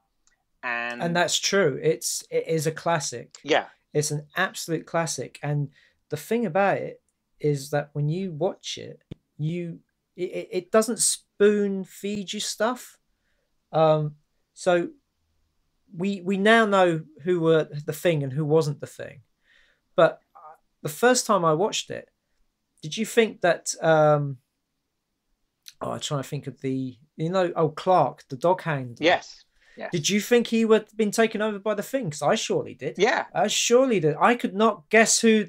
that's true. It is a classic. Yeah. It's an absolute classic. And the thing about it is that when you watch it, it doesn't spoon feed you stuff. So we now know who were the Thing and who wasn't the Thing. But the first time I watched it, did you think that I'm trying to think of Clark, the dog handler? Yes. Yes. Did you think he would have been taken over by the Thing? Because I surely did. Yeah. I surely did. I could not guess who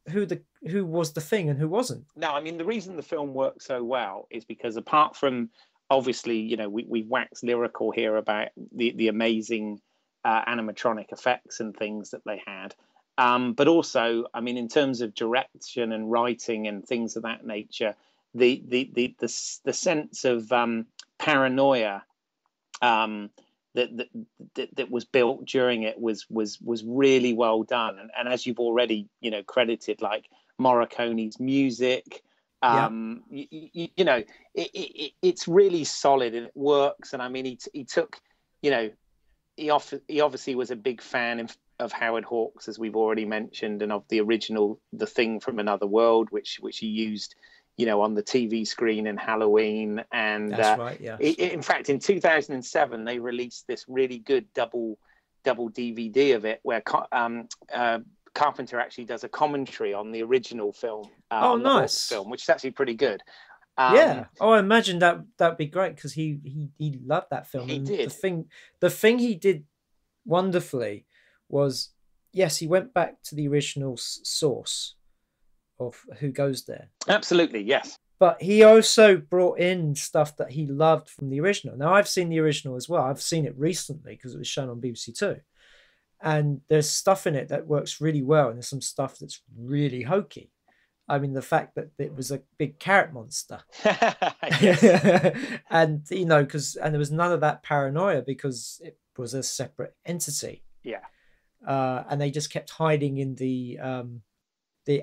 was the Thing and who wasn't. No, I mean, the reason the film works so well is because, apart from, obviously, we wax lyrical here about the amazing animatronic effects and things that they had. But also, I mean, in terms of direction and writing and things of that nature, the sense of paranoia that was built during it was really well done. And as you've already credited, like Morricone's music, it's really solid and it works. And I mean, he took, he obviously was a big fan of Howard Hawks, as we've already mentioned, and of the original The Thing from Another World, which he used on the TV screen in Halloween. And that's right, yeah. In fact, in 2007, they released this really good double DVD of it, where Carpenter actually does a commentary on the original film. On the Hawks film, which is actually pretty good. Yeah. I imagine that'd be great, because he loved that film. He did. The thing he did wonderfully was, yes, he went back to the original source of who goes there. Absolutely, yes. But he also brought in stuff that he loved from the original. Now, I've seen the original as well. I've seen it recently because it was shown on BBC Two. And there's stuff in it that works really well, and there's some stuff that's really hokey. I mean, the fact that it was a big carrot monster. And, and there was none of that paranoia because it was a separate entity. Yeah. And they just kept hiding in the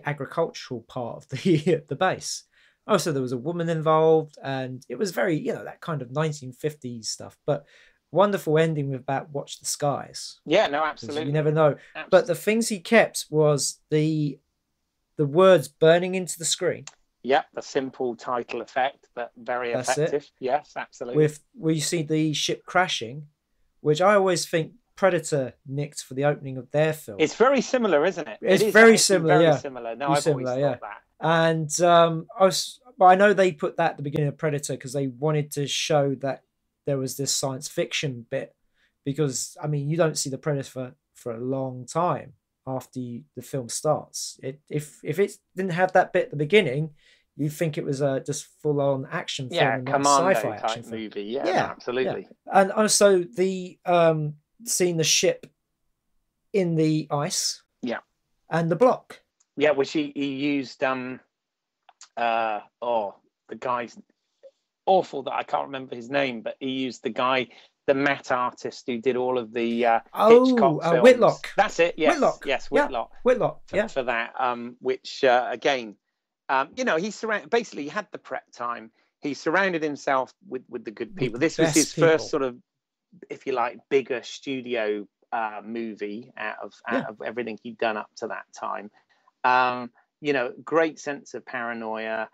agricultural part of the base. Also, there was a woman involved, and it was very, that kind of 1950s stuff, but wonderful ending with about Watch the Skies. Yeah, no, absolutely. You never know. Absolutely. But the things he kept was the words burning into the screen. Yeah, the simple title effect, but very effective. Yes, absolutely. Where you see the ship crashing, which I always think Predator nicked for the opening of their film. It's very similar, isn't it? It's very similar, very similar. No, I've always thought that. And I know they put that at the beginning of Predator because they wanted to show that there was this science fiction bit, because, I mean, you don't see the Predator for a long time after the film starts. If it didn't have that bit at the beginning, you'd think it was just full-on action film, and commando sci-fi action type movie. Yeah, no, absolutely. Yeah. And also the seeing the ship in the ice. Yeah. And the block. Yeah, which he used the guy's awful that I can't remember his name, but he used the matte artist who did all of the Hitchcock films. Whitlock. That's it. Yes. Whitlock. Yes, Whitlock. Yeah. Whitlock. For that, which again, basically he had the prep time. He surrounded himself with the good people. This was his first sort of, if you like, bigger studio movie out of everything he'd done up to that time. Great sense of paranoia.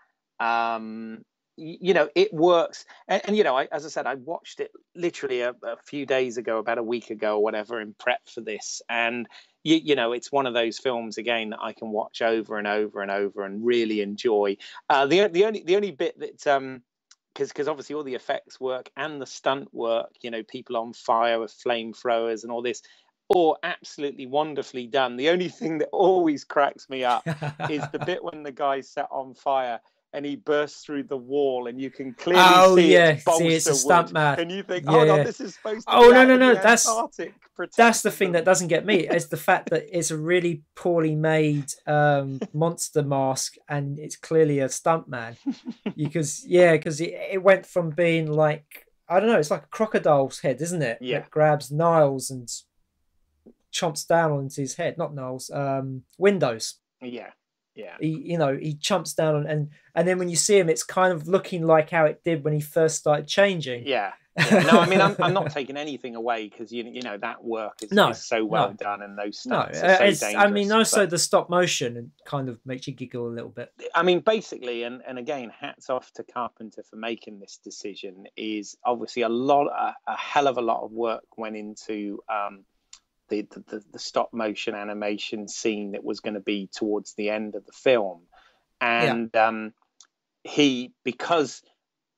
It works. And as I said, I watched it literally a few days ago, about a week ago or whatever, in prep for this. And, it's one of those films, again, that I can watch over and over and over and really enjoy. The only bit that, because obviously all the effects work and the stunt work, people on fire with flamethrowers and all this, all absolutely wonderfully done. The only thing that always cracks me up is the bit when the guy's set on fire and he bursts through the wall, and you can clearly see it's a stunt man. And you think, this is supposed to be no. That's the thing that doesn't get me. It's the fact that it's a really poorly made monster mask, and it's clearly a stunt man. Because it went from being like, I don't know, it's like a crocodile's head, isn't it? Yeah. That grabs Niles and chomps down onto his head. Not Noel's. Windows. Yeah. Yeah. He chomps down on, and then when you see him, it's kind of looking like how it did when he first started changing. Yeah. Yeah. No, I mean, I'm not taking anything away, because you know that work is so well done, and those stunts are so dangerous. I mean, also the stop motion and kind of makes you giggle a little bit. I mean, basically, and again, hats off to Carpenter for making this decision. Is obviously a hell of a lot of work went into the stop motion animation scene that was going to be towards the end of the film, and because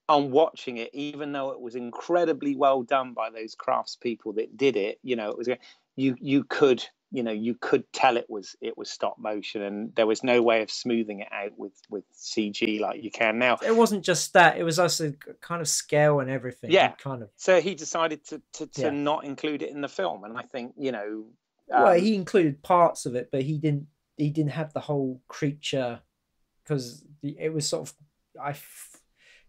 on watching it, even though it was incredibly well done by those craftspeople that did it, it was you could tell it was stop motion, and there was no way of smoothing it out with CG like you can now. It wasn't just that; it was also kind of scale and everything. Yeah, kind of. So he decided to not include it in the film, and I think well, he included parts of it, but he didn't have the whole creature, because it was sort of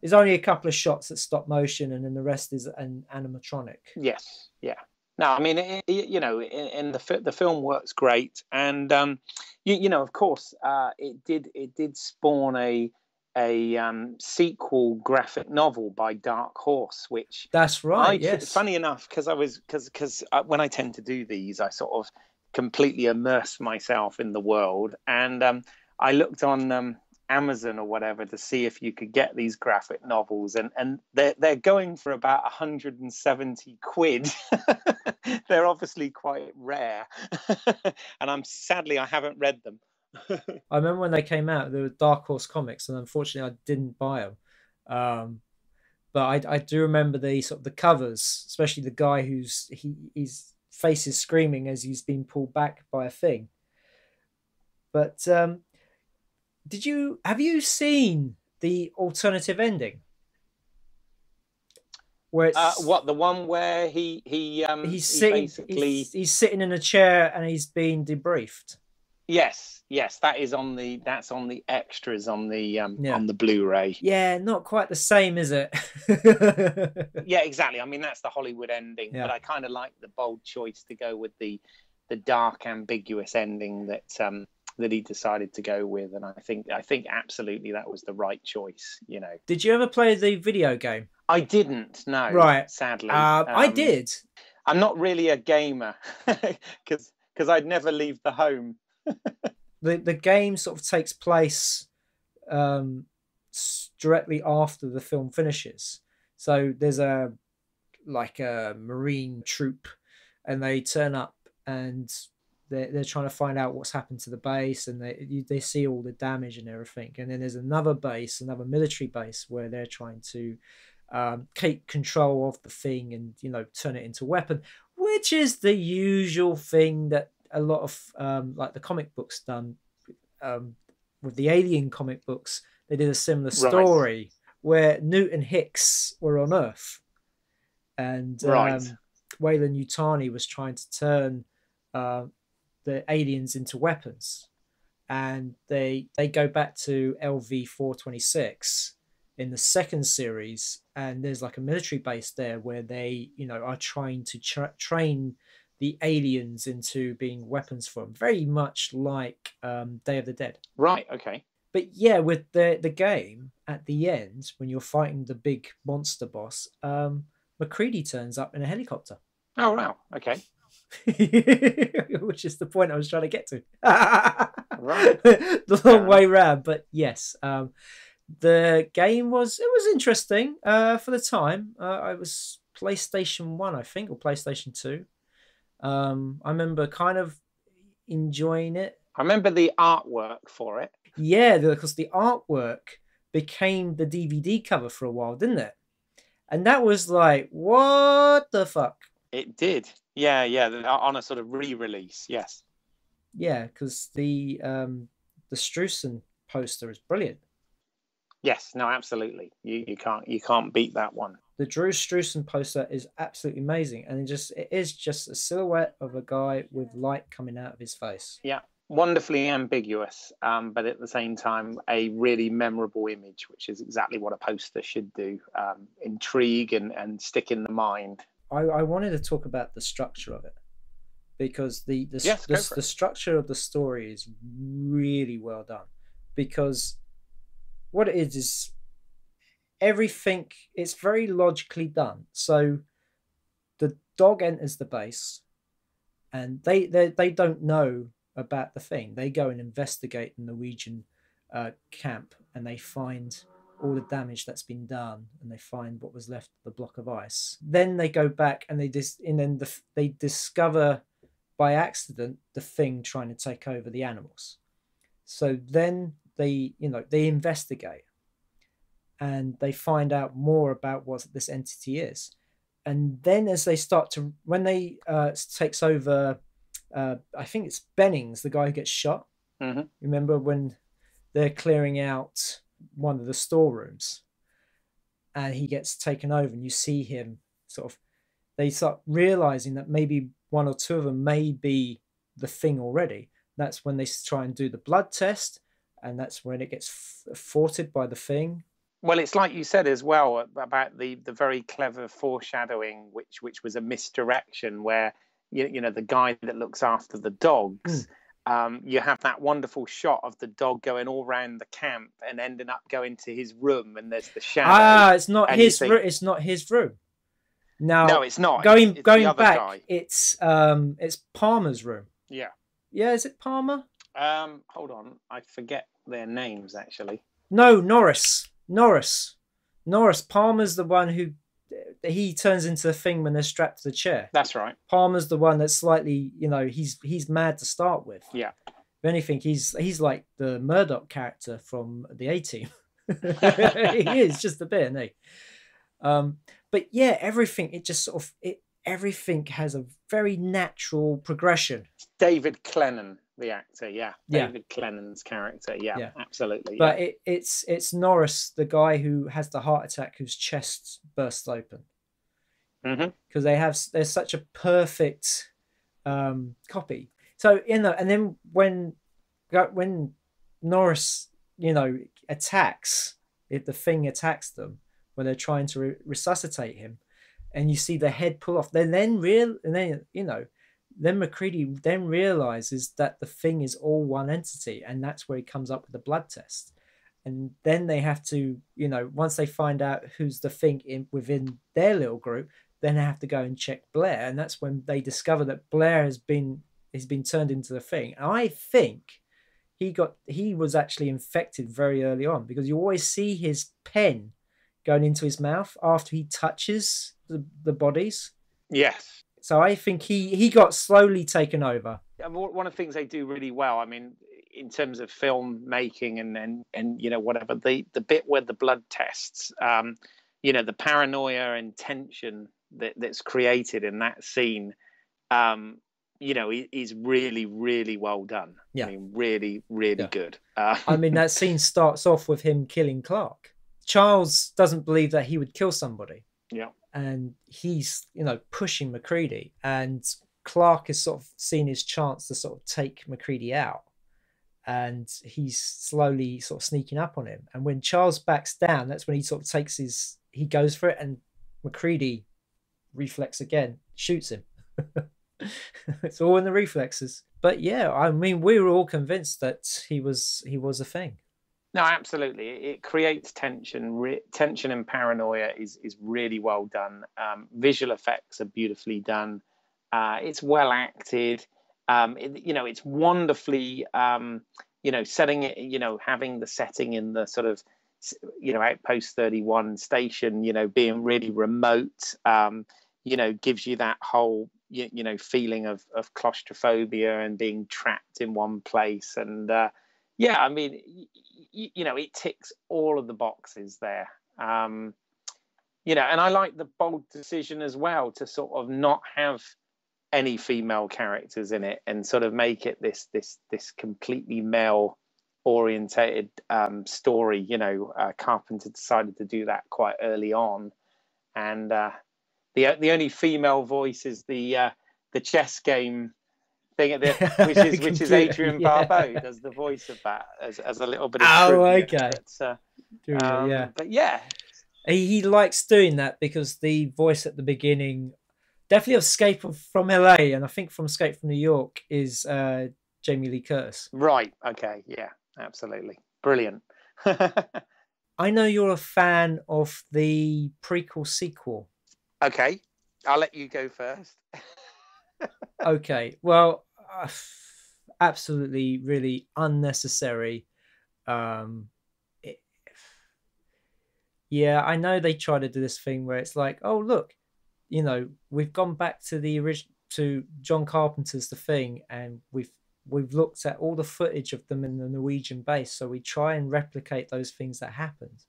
there's only a couple of shots that stop motion, and then the rest is an animatronic. Yes, yeah. No, I mean, in the film works great, and of course, it did spawn a sequel graphic novel by Dark Horse, which that's right. Yes. Funny enough, because when I tend to do these, I sort of completely immerse myself in the world, and I looked on Amazon or whatever to see if you could get these graphic novels, and they're going for about 170 quid. They're obviously quite rare, and I haven't read them. I remember when they came out, there were Dark Horse comics, and unfortunately I didn't buy them. But I do remember the sort of the covers, especially the guy his face is screaming as he's being pulled back by a thing. But have you seen the alternative ending? Where it's the one where he's sitting in a chair and he's being debriefed. Yes, that's on the extras on the Blu-ray. Yeah, not quite the same, is it? Yeah, exactly. I mean, that's the Hollywood ending, but I kind of like the bold choice to go with the dark, ambiguous ending that he decided to go with, and I think absolutely that was the right choice. Did you ever play the video game? I didn't. No, right. Sadly, I did. I'm not really a gamer because I'd never leave the home. The game sort of takes place directly after the film finishes. So there's a Marine troop, and they turn up, and they're trying to find out what's happened to the base, and they see all the damage and everything. And then there's another military base, where they're trying to keep control of the thing and turn it into a weapon, which is the usual thing that a lot of the comic books done. With the Alien comic books, they did a similar story where Newt and Hicks were on Earth, and Weyland Yutani was trying to turn the aliens into weapons, and they go back to LV-426 in the second series, and there's like a military base there where they are trying to train the aliens into being weapons for them, very much like Day of the Dead. Right, okay. But yeah, with the game, at the end, when you're fighting the big monster boss, MacReady turns up in a helicopter. Oh, wow, okay. Which is the point I was trying to get to. Right. The long way round, but yes. The game was interesting for the time. I was PlayStation 1, I think, or PlayStation 2. I remember kind of enjoying it. I remember the artwork for it. Yeah, because the artwork became the DVD cover for a while, didn't it? And that was like, what the fuck? It did. Yeah, on a sort of re-release, yes. Yeah, because the Streusen poster is brilliant. Yes, no, absolutely. You can't beat that one. The Drew Streusen poster is absolutely amazing, and it is just a silhouette of a guy with light coming out of his face. Yeah, wonderfully ambiguous, but at the same time, a really memorable image, which is exactly what a poster should do. Intrigue and stick in the mind. I wanted to talk about the structure of it, because Yes, go for the it. structure of the story is really well done. Because what it is everything, it's very logically done. So the dog enters the base, and they don't know about the thing. They go and investigate the Norwegian camp, and they find all the damage that's been done, and they find what was left of the block of ice. Then they go back and they discover by accident the thing trying to take over the animals. So then they investigate, and they find out more about what this entity is. And then as they start to, when they takes over, I think it's Bennings, the guy who gets shot. Mm-hmm. Remember when they're clearing out one of the storerooms, and he gets taken over, and you see him sort of, they start realizing that maybe one or two of them may be the thing already. That's when they try and do the blood test, and that's when it gets thwarted by the thing. Well, it's like you said as well about the very clever foreshadowing, which was a misdirection, where you know the guy that looks after the dogs. You have that wonderful shot of the dog going all around the camp and ending up going to his room, and there's the shadow. It's not his room. It's not his room. Now, no, it's not. Going the back, guy. It's Palmer's room. Yeah. Yeah, is it Palmer? Hold on, I forget their names actually. No, Norris. Palmer's the one who he turns into the thing when they're strapped to the chair. That's right. Palmer's the one that's slightly, he's mad to start with. Yeah. If anything, he's like the Murdoch character from the A-Team. He is just a bit, isn't he? But yeah, everything, everything has a very natural progression. David Clennon, the actor, David Clennon's character, absolutely. But it's Norris, the guy who has the heart attack, whose chest bursts open. Because there's such a perfect copy. So and then when Norris attacks, if the thing attacks them when they're trying to resuscitate him, and you see the head pull off, then McCready then realizes that the thing is all one entity, and that's where he comes up with the blood test. And then they have to, once they find out who's the thing within their little group, then they have to go and check Blair, and that's when they discover that Blair has been turned into the thing. And I think he was actually infected very early on, because you always see his pen going into his mouth after he touches the bodies. Yes. So I think he got slowly taken over. One of the things they do really well, I mean, in terms of film making and whatever, the bit where the blood tests, the paranoia and tension that's created in that scene, is really, really well done. Yeah. I mean, really, really good. I mean, that scene starts off with him killing Clark. Charles doesn't believe that he would kill somebody. Yeah. And he's, pushing McCready, and Clark has sort of seen his chance to sort of take McCready out, and he's slowly sort of sneaking up on him. And when Charles backs down, that's when he sort of he goes for it, and McCready reflex again, shoots him. It's all in the reflexes. But yeah, I mean, we were all convinced that he was a thing. No, absolutely. It creates tension. Tension and paranoia is really well done. Visual effects are beautifully done. It's well acted. It's wonderfully, setting it, having the setting in the sort of, Outpost 31 station, being really remote, gives you that whole, feeling of claustrophobia and being trapped in one place. And, I mean, it ticks all of the boxes there. And I like the bold decision as well to sort of not have any female characters in it and sort of make it this completely male orientated story. Carpenter decided to do that quite early on, and the only female voice is the chess game thing which is Adrian Barbeau does the voice of that as a little bit of trivia. Okay. But yeah, he likes doing that because the voice at the beginning definitely Escape from LA, and I think from Escape from New York is Jamie Lee Curtis. Right. Okay. Yeah. Absolutely. Brilliant. I know you're a fan of the prequel sequel. Okay. I'll let you go first. Okay, well, absolutely, really unnecessary. Um, it, yeah, I know they try to do this thing where it's like, oh look, we've gone back to the original to John Carpenter's The Thing, and we've looked at all the footage of them in the Norwegian base, so we try and replicate those things that happened.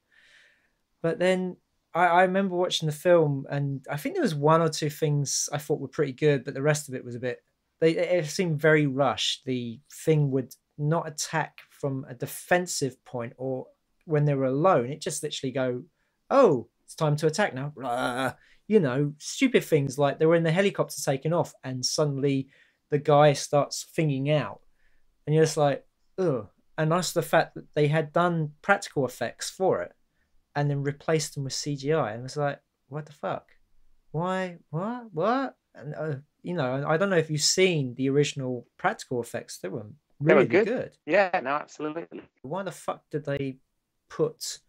But then I remember watching the film, and I think there was one or two things I thought were pretty good, but the rest of it was a bit. It seemed very rushed. The thing would not attack from a defensive point or when they were alone. It just literally go, "Oh, it's time to attack now." Blah. Stupid things like they were in the helicopter taking off, and suddenly the guy starts thinking out, and you're just like, "Ugh." And that's the fact that they had done practical effects for it and then replaced them with CGI. And it's like, what the fuck? Why? What? And I don't know if you've seen the original practical effects. They were They were really good. good. Yeah. No. Absolutely. Why the fuck did they put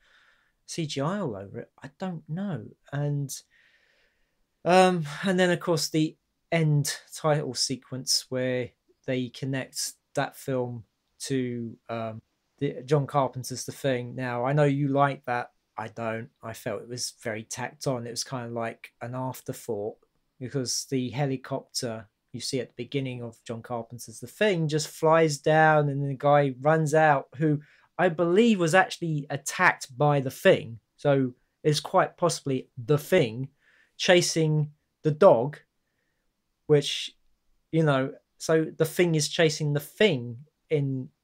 CGI all over it? I don't know. And then of course the end title sequence where they connect that film to John Carpenter's The Thing. Now I know you like that. I don't. I felt it was very tacked on. It was kind of like an afterthought because the helicopter you see at the beginning of John Carpenter's The Thing just flies down and the guy runs out who I believe was actually attacked by the Thing. So it's quite possibly the Thing chasing the dog, which, so the Thing is chasing the Thing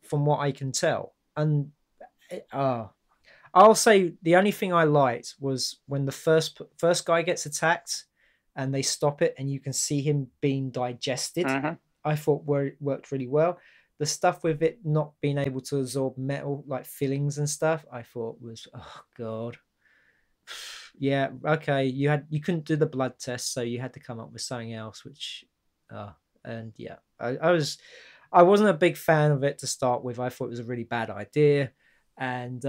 from what I can tell. And I'll say the only thing I liked was when the first guy gets attacked and they stop it and you can see him being digested. Mm-hmm. I thought worked really well. The stuff with it not being able to absorb metal, like fillings and stuff, I thought was, oh god. Yeah, okay. You couldn't do the blood test, so you had to come up with something else, which and yeah, I wasn't a big fan of it to start with. I thought it was a really bad idea. And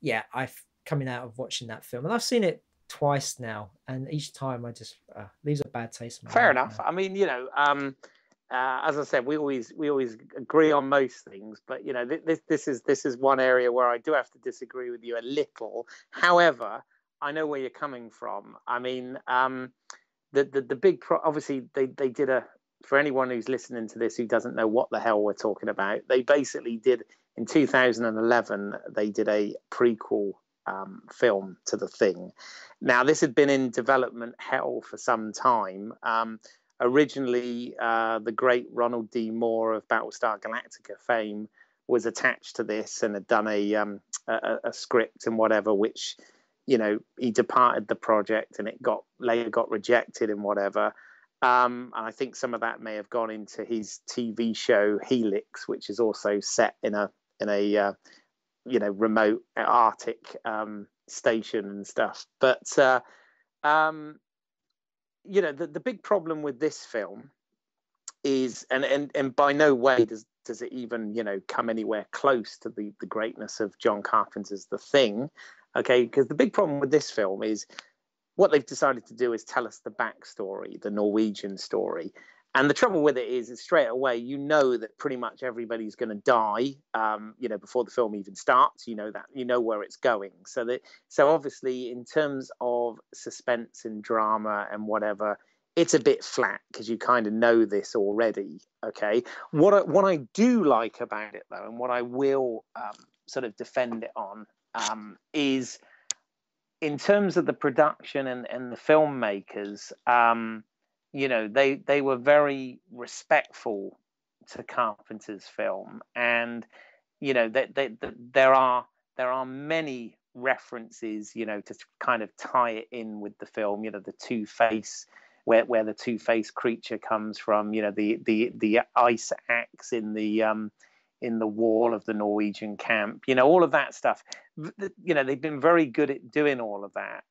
yeah, I've coming out of watching that film, and I've seen it twice now, and each time I just leaves a bad taste in my Fair mouth, enough. man. I mean, as I said, we always agree on most things, but this is one area where I do have to disagree with you a little. However, I know where you're coming from. I mean, the big obviously they did for anyone who's listening to this who doesn't know what the hell we're talking about, they basically did in 2011 they did a prequel film to The Thing. Now this had been in development hell for some time. Originally, the great Ronald D. Moore of Battlestar Galactica fame was attached to this and had done a script and whatever, which he departed the project and it later got rejected and whatever. And I think some of that may have gone into his TV show Helix, which is also set in a remote Arctic station and stuff. But the big problem with this film is, and by no way does it even come anywhere close to the greatness of John Carpenter's The Thing. Okay, because the big problem with this film is what they've decided to do is tell us the backstory, the Norwegian story. And the trouble with it is straight away, that pretty much everybody's going to die, before the film even starts. That where it's going. So obviously, in terms of suspense and drama and whatever, it's a bit flat because you kind of know this already. Okay, what I do like about it though, and what I will sort of defend it on, is in terms of the production and the filmmakers. They were very respectful to Carpenter's film, and there are many references, to kind of tie it in with the film. The Two-Face, where the Two-Face creature comes from. The ice axe in the wall of the Norwegian camp. All of that stuff. They've been very good at doing all of that,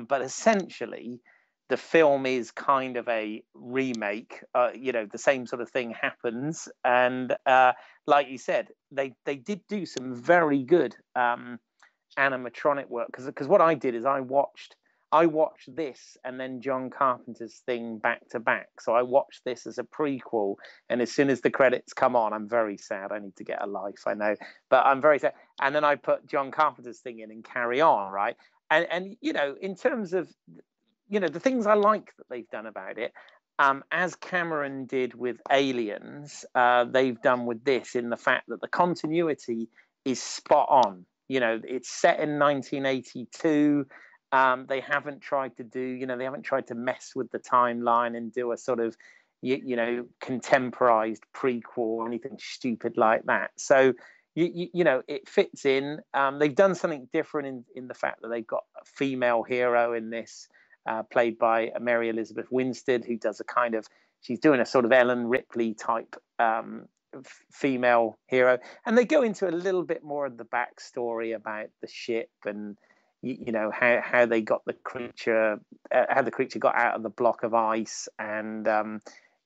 but essentially the film is kind of a remake. You know, the same sort of thing happens, and like you said, they did do some very good animatronic work, because what I did is I watched this and then John Carpenter's thing back to back. So I watched this as a prequel, and as soon as the credits come on, I'm very sad. I need to get a life, I know, but I'm very sad. And then I put John Carpenter's thing in and carry on, right? And you know, in terms of, you know, the things I like that they've done about it, as Cameron did with Aliens, they've done with this, in the fact that the continuity is spot on. You know, it's set in 1982. They haven't tried to do, you know, they haven't tried to mess with the timeline and do a sort of, you know, contemporized prequel or anything stupid like that. So, you know, it fits in. They've done something different in the fact that they've got a female hero in this, played by Mary Elizabeth Winstead, who does a kind of, she's doing a sort of Ellen Ripley type female hero. And they go into a little bit more of the backstory about the ship, and you know, how they got the creature, how the creature got out of the block of ice, and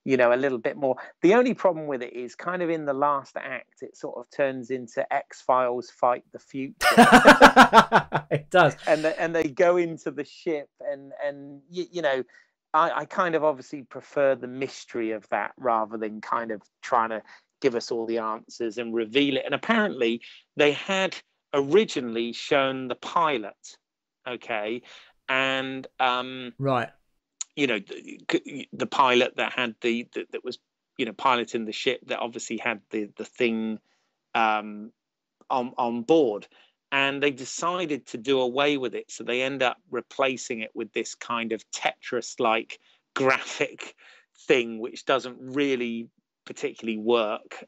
you know, a little bit more. The only problem with it is kind of in the last act, it sort of turns into X-Files Fight the Future. It does. And they go into the ship, and you know, I kind of obviously prefer the mystery of that rather than kind of trying to give us all the answers and reveal it. And apparently they had originally shown the pilot, okay, and right, you know, the pilot that had that was, you know, piloting the ship, that obviously had the thing on board, and they decided to do away with it, so they end up replacing it with this kind of Tetris-like graphic thing, which doesn't really particularly work.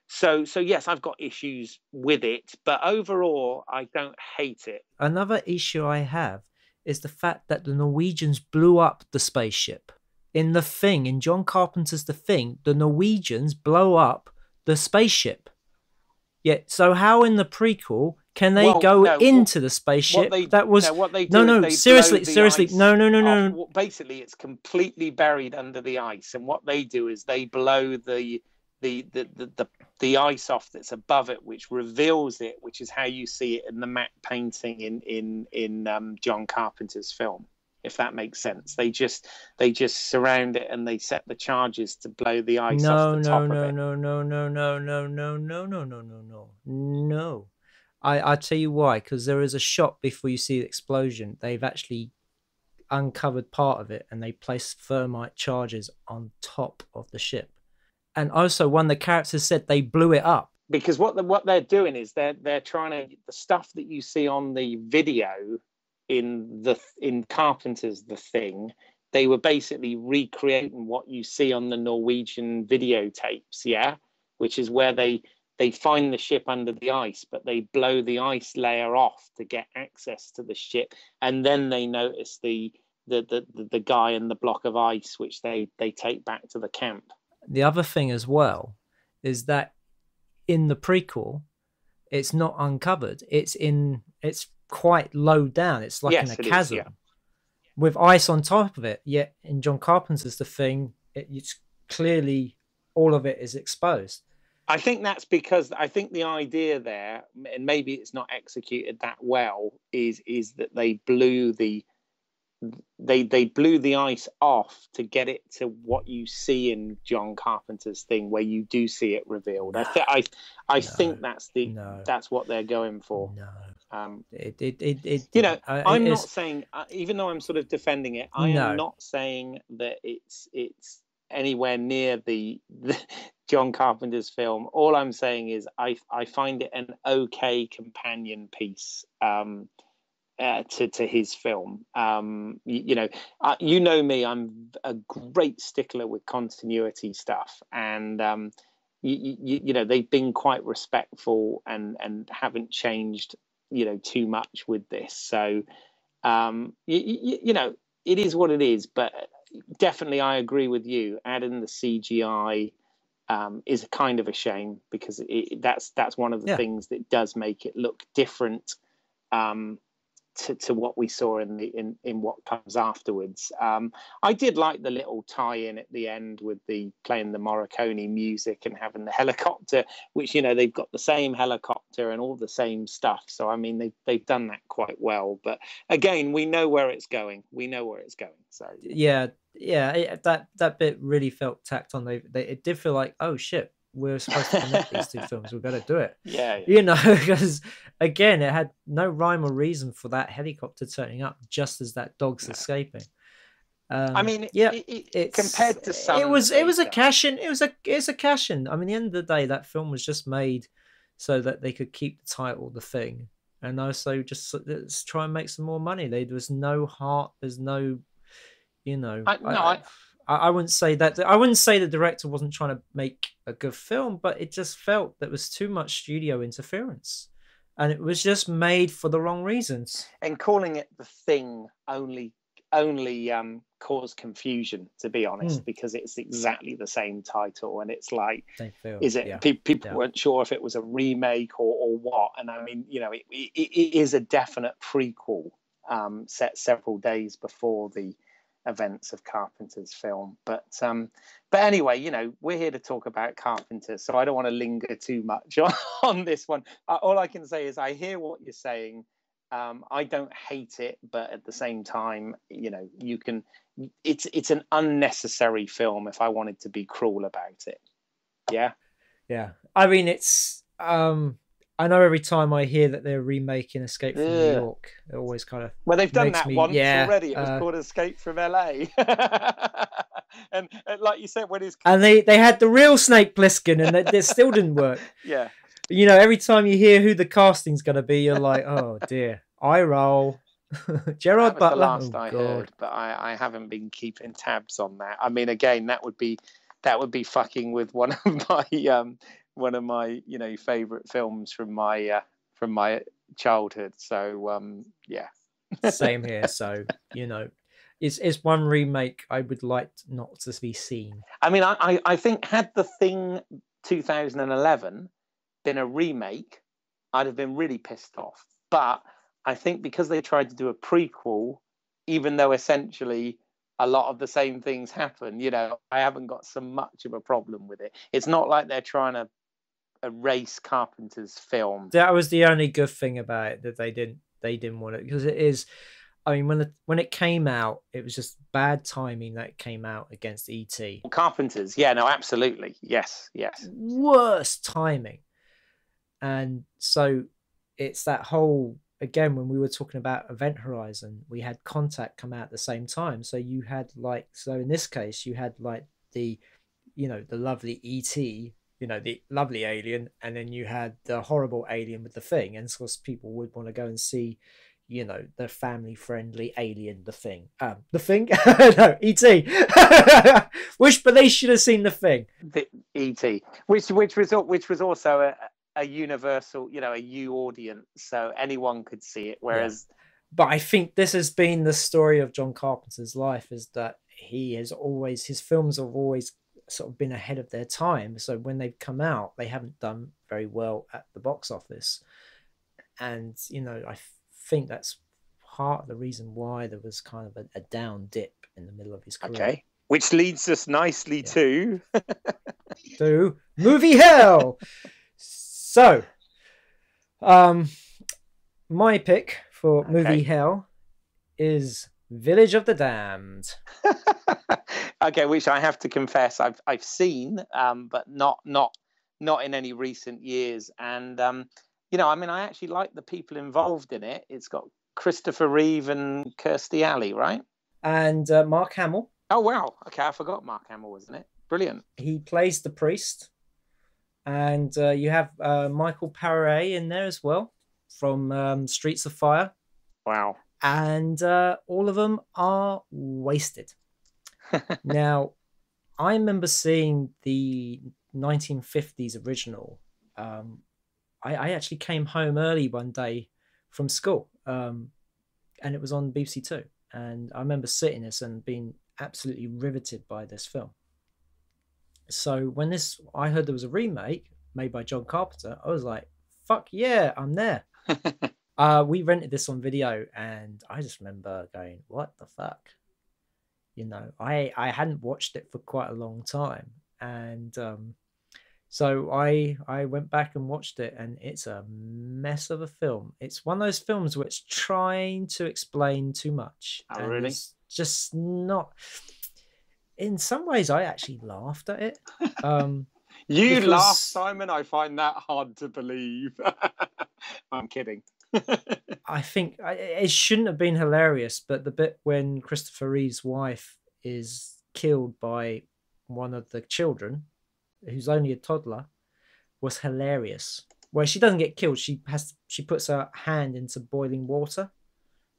So yes, I've got issues with it, but overall, I don't hate it. Another issue I have is the fact that the Norwegians blew up the spaceship. In The Thing, in John Carpenter's The Thing, the Norwegians blow up the spaceship. Yeah, so how in the prequel can they into the spaceship? Seriously, no. Basically, it's completely buried under the ice, and what they do is they blow the ice off that's above it, which reveals it, which is how you see it in the matte painting in John Carpenter's film, if that makes sense. They just surround it and they set the charges to blow the ice off the top of it. No. I tell you why, because there is a shot before you see the explosion. They've actually uncovered part of it and they placed thermite charges on top of the ship. And also, one of the characters said they blew it up. Because what they're doing is they're trying to, the stuff that you see on the video in Carpenter's The Thing, they were basically recreating what you see on the Norwegian videotapes, yeah, which is where they find the ship under the ice, but they blow the ice layer off to get access to the ship, and then they notice the guy in the block of ice, which they take back to the camp. The other thing as well is that in the prequel, it's not uncovered. It's quite low down. It's like in a chasm with ice on top of it. Yet in John Carpenter's The Thing, it's clearly all of it is exposed. I think that's because I think the idea there, and maybe it's not executed that well, is that they blew the ice off to get it to what you see in John Carpenter's Thing, where you do see it revealed. I think that's what they're going for. No. You know, I'm not saying, even though I'm sort of defending it, I am not saying that it's anywhere near the John Carpenter's film. All I'm saying is I find it an okay companion piece to his film. You know me, I'm a great stickler with continuity stuff, and you know, they've been quite respectful and haven't changed, you know, too much with this. So you know, it is what it is. But definitely, I agree with you. Adding the CGI is a kind of a shame, because that's one of the things that does make it look different. to what we saw in what comes afterwards. I did like the little tie-in at the end with the playing the Morricone music and having the helicopter, which they've got the same helicopter and all the same stuff. So I mean they've done that quite well. But again, we know where it's going. So yeah, that bit really felt tacked on. It did feel like, oh shit, we're supposed to connect these two films. We've got to do it. Yeah. Because again, it had no rhyme or reason for that helicopter turning up just as that dog's escaping. I mean, it's compared to some, it was a cash in. It's a cash in. I mean, at the end of the day, that film was just made so that they could keep the title The Thing, and also just let's try and make some more money. There was no heart. There's no, I wouldn't say that. I wouldn't say the director wasn't trying to make a good film, but it just felt there was too much studio interference, and it was just made for the wrong reasons. And calling it The Thing only caused confusion, to be honest, because it's exactly the same title, and it's like, people weren't sure if it was a remake or what. And I mean, it is a definite prequel, set several days before the events of Carpenter's film. But anyway, we're here to talk about Carpenter, so I don't want to linger too much on this one. All I can say is I hear what you're saying. I don't hate it, but at the same time, you can. It's an unnecessary film. If I wanted to be cruel about it, yeah. I mean, it's. I know every time I hear that they're remaking Escape from New York, it always kind of. Well, they've done that once already. It was called Escape from LA, and like you said, and they had the real Snake Plissken, and it still didn't work. Yeah. Every time you hear who the casting's going to be, you're like, oh dear, eye roll. Gerard Butler. The last I heard, but I haven't been keeping tabs on that. I mean, again, that would be fucking with one of my favorite films from my childhood. So yeah. Same here. So it's one remake I would like not to be seen. I mean, I think had The Thing 2011 been a remake, I'd have been really pissed off. But I think because they tried to do a prequel, even though essentially a lot of the same things happen, I haven't got so much of a problem with it. It's not like they're trying to erase Carpenter's film. That was the only good thing about it, that they didn't want it, because it is. I mean, when it came out, it was just bad timing that it came out against E.T. Carpenter's, yeah, no, absolutely, yes. Worst timing. And so it's that whole, again, when we were talking about Event Horizon, we had Contact come out at the same time. So you had in this case, you had the lovely E.T., the lovely alien, and then you had the horrible alien with The Thing. And of course, people would want to go and see, the family-friendly alien, The Thing. The Thing? No, E.T. But they should have seen The Thing. The E.T., which was also a universal, a U audience, so anyone could see it. Whereas, but I think this has been the story of John Carpenter's life, is that his films have always sort of been ahead of their time. So when they've come out, they haven't done very well at the box office, and I think that's part of the reason why there was kind of a down dip in the middle of his career. Okay, which leads us nicely to movie hell. So, my pick for movie hell is Village of the Damned. Okay, which I have to confess I've seen, but not in any recent years. And I actually like the people involved in it. It's got Christopher Reeve and Kirstie Alley, right? And Mark Hamill. Oh wow! Okay, I forgot Mark Hamill was in it. Brilliant. He plays the priest. And you have Michael Paré in there as well from Streets of Fire. Wow. And all of them are wasted. Now, I remember seeing the 1950s original. I actually came home early one day from school, and it was on BBC Two. And I remember sitting this and being absolutely riveted by this film. So when I heard there was a remake made by John Carpenter, I was like, fuck yeah, I'm there. We rented this on video, and I just remember going, "What the fuck?" You know, I hadn't watched it for quite a long time, and so I went back and watched it, and it's a mess of a film. It's one of those films where it's trying to explain too much, Oh, and really? it's just not. In some ways, I actually laughed at it. You laugh, Because Simon. I find that hard to believe. I'm kidding. I think it shouldn't have been hilarious, but the bit when Christopher Reeve's wife is killed by one of the children, who's only a toddler, was hilarious. Where she doesn't get killed, she puts her hand into boiling water,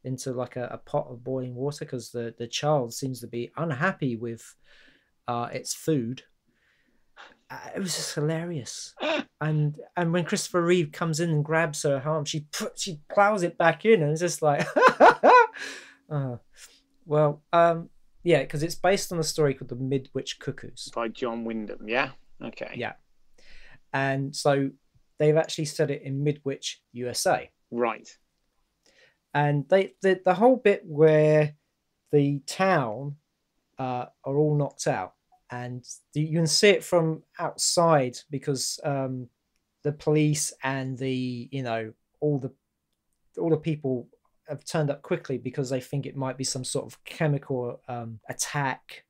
into like a pot of boiling water, because the child seems to be unhappy with its food. It was just hilarious. And when Christopher Reeve comes in and grabs her arm, she plows it back in, and it's just like, yeah, because it's based on a story called The Midwich Cuckoos By John Wyndham, yeah? Okay. Yeah, and so they've actually set it in Midwich, USA. Right. And the whole bit where the town are all knocked out, and you can see it from outside, because the police and all the people have turned up quickly, because they think it might be some sort of chemical attack.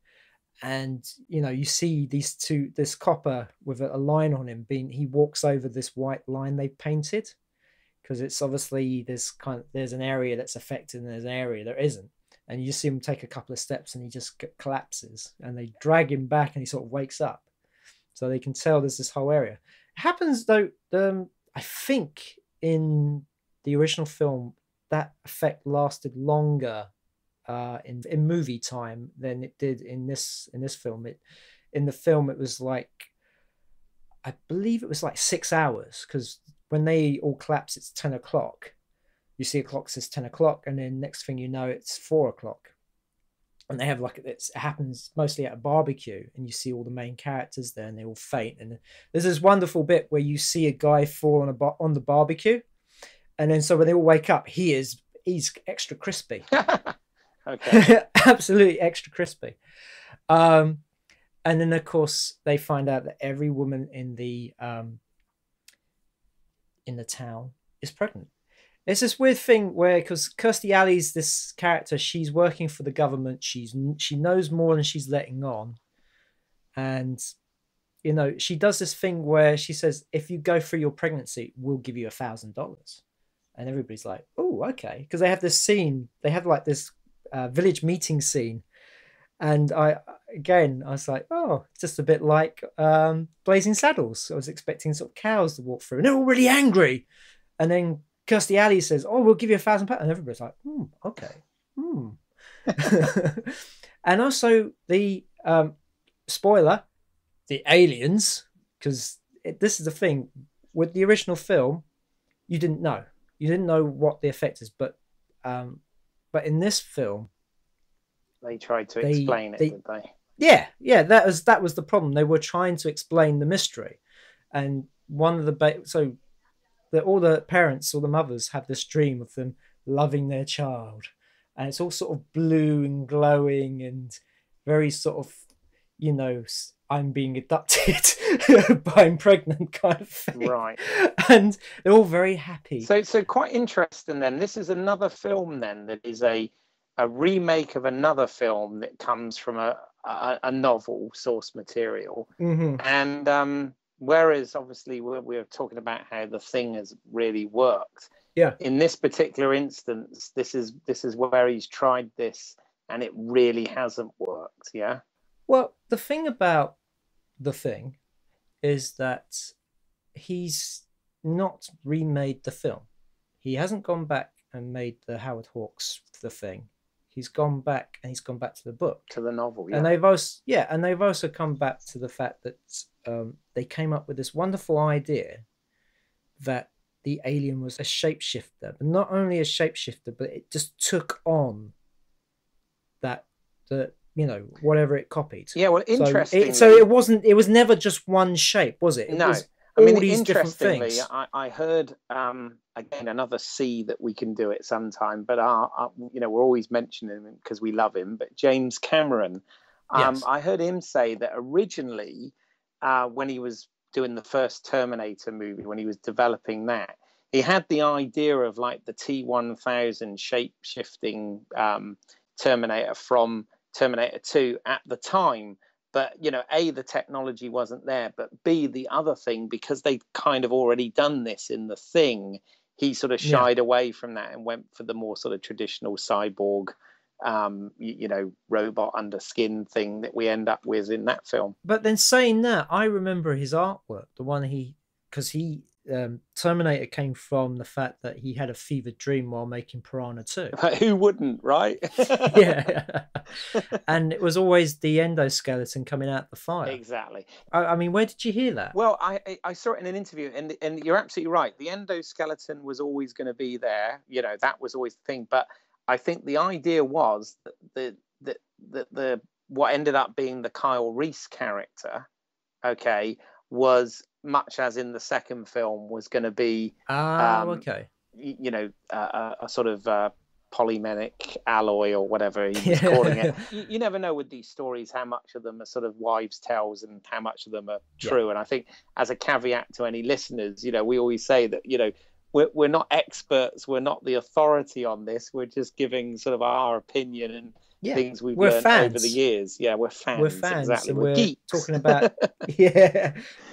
And you see this copper with a line on him, he walks over this white line they've painted, because it's obviously there's an area that's affected and there's an area that isn't. And you see him take a couple of steps and he just collapses, and they drag him back and he sort of wakes up. So they can tell there's this whole area. It happens though, I think in the original film, that effect lasted longer in movie time than it did in this film. In the film, it was like, I believe it was like 6 hours, because when they all collapse, it's 10 o'clock. You see a clock says 10 o'clock, and then next thing you know, it's 4 o'clock. And they have it happens mostly at a barbecue, and you see all the main characters there, and they all faint. And there's this wonderful bit where you see a guy fall on the barbecue, and then so when they all wake up, he's extra crispy. Okay. Absolutely extra crispy. And then of course they find out that every woman in the town is pregnant. It's this weird thing where, because Kirstie Alley's this character, she's working for the government. She knows more than she's letting on. And, she does this thing where she says, if you go through your pregnancy, we'll give you $1,000. And everybody's like, oh, okay. Because they have this scene, they have like this village meeting scene. And I was like, oh, it's just a bit like Blazing Saddles. I was expecting sort of cows to walk through, and they're all really angry. And then Kirstie Alley says, oh, we'll give you £1,000. And everybody's like, okay. And also the spoiler, the aliens, because this is the thing with the original film, you didn't know what the effect is, but in this film they tried to explain it, did they? Yeah, that was the problem. They were trying to explain the mystery, and one of the all the parents or the mothers have this dream of them loving their child, and it's all sort of blue and glowing and very sort of, I'm being abducted but I'm pregnant kind of thing. Right. And they're all very happy. So quite interesting then. This is another film then that is a remake of another film that comes from a novel source material. Mm-hmm. And whereas obviously we're talking about how The Thing has really worked. Yeah. In this particular instance, this is where he's tried this and it really hasn't worked. Yeah. Well, the thing about The Thing is that he's not remade the film. He hasn't gone back and made the Howard Hawks The Thing. He's gone back to the book, to the novel. Yeah. And they've also come back to the fact that they came up with this wonderful idea that the alien was a shapeshifter, but not only a shapeshifter, but it just took on whatever it copied. Yeah, well, interesting. So it was never just one shape, was it? No. all these different interestingly, things. I heard again another C that we can do it sometime, but you know, we're always mentioning him because we love him. But James Cameron, Yes. I heard him say that originally, when he was doing the first Terminator movie, when he was developing that, he had the idea of like the T-1000 shape-shifting Terminator from Terminator 2 at the time. But, you know, A, the technology wasn't there, but B, the other thing, because they'd kind of already done this in The Thing, he sort of Yeah. shied away from that and went for the more sort of traditional cyborg, you know, robot under skin thing that we end up with in that film. But then saying that, I remember his artwork, the one because Terminator came from the fact that he had a fevered dream while making Piranha 2. Who wouldn't, right? Yeah. And it was always the endoskeleton coming out the fire. Exactly. I mean, where did you hear that? Well, I saw it in an interview, and you're absolutely right. The endoskeleton was always going to be there. You know, that was always the thing. But I think the idea was that the what ended up being the Kyle Reese character, okay, was much as in the second film was going to be, okay, you know, a sort of polymeric alloy or whatever he was calling it. You never know with these stories how much of them are sort of wives' tales and how much of them are true. Yeah. And I think as a caveat to any listeners, you know, we always say that, you know, we're not experts, we're not the authority on this. We're just giving sort of our opinion and things we've learned over the years. Yeah, we're fans. We're fans, exactly. And we're geeks. Talking about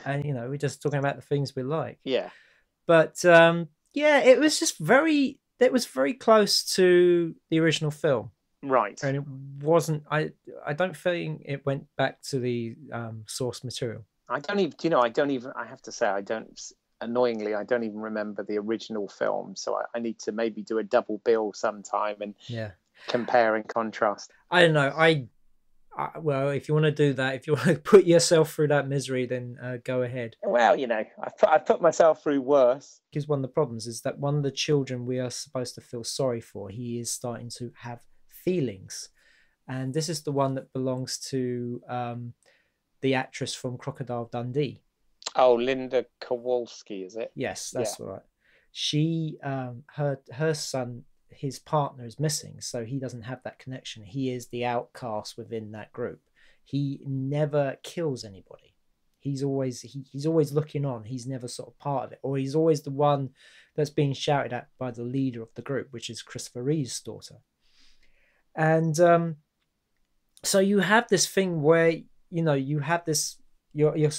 and you know, we're just talking about the things we like. Yeah, but it was just very. It was very close to the original film, right? And it wasn't. I don't think it went back to the source material. I don't even. You know, I don't even. I have to say, I don't. Annoyingly, I don't even remember the original film, so I need to maybe do a double bill sometime and compare and contrast. I don't know. Well, if you want to do that, if you want to put yourself through that misery, then go ahead. Well, you know, I put myself through worse. Because one of the problems is that one of the children we are supposed to feel sorry for, he is starting to have feelings, and this is the one that belongs to the actress from Crocodile Dundee. Oh, Linda Kowalski, is it? Yes, that's right. She, her son, his partner is missing, so he doesn't have that connection. He is the outcast within that group. He never kills anybody. He's always looking on. He's never sort of part of it, or he's always the one that's being shouted at by the leader of the group, which is Christopher Reeve's daughter. And so you have this thing where, you know, you have this. You're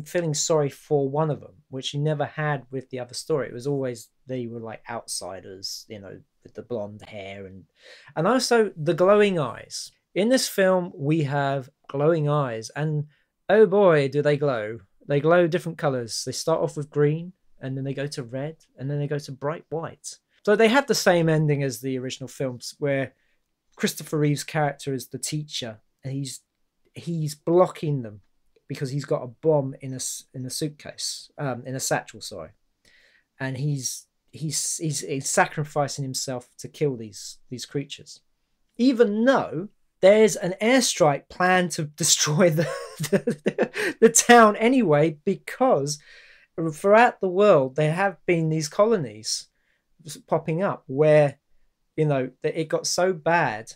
feeling sorry for one of them, which you never had with the other story. It was always they were like outsiders, you know, with the blonde hair and also the glowing eyes. In this film, we have glowing eyes, and oh boy, do they glow! They glow different colors. They start off with green, and then they go to red, and then they go to bright white. So they have the same ending as the original films, where Christopher Reeve's character is the teacher, and he's blocking them, because he's got a bomb in a suitcase, in a satchel, sorry, and he's sacrificing himself to kill these creatures, even though there's an airstrike planned to destroy the town anyway, because throughout the world there have been these colonies popping up where, you know, that it got so bad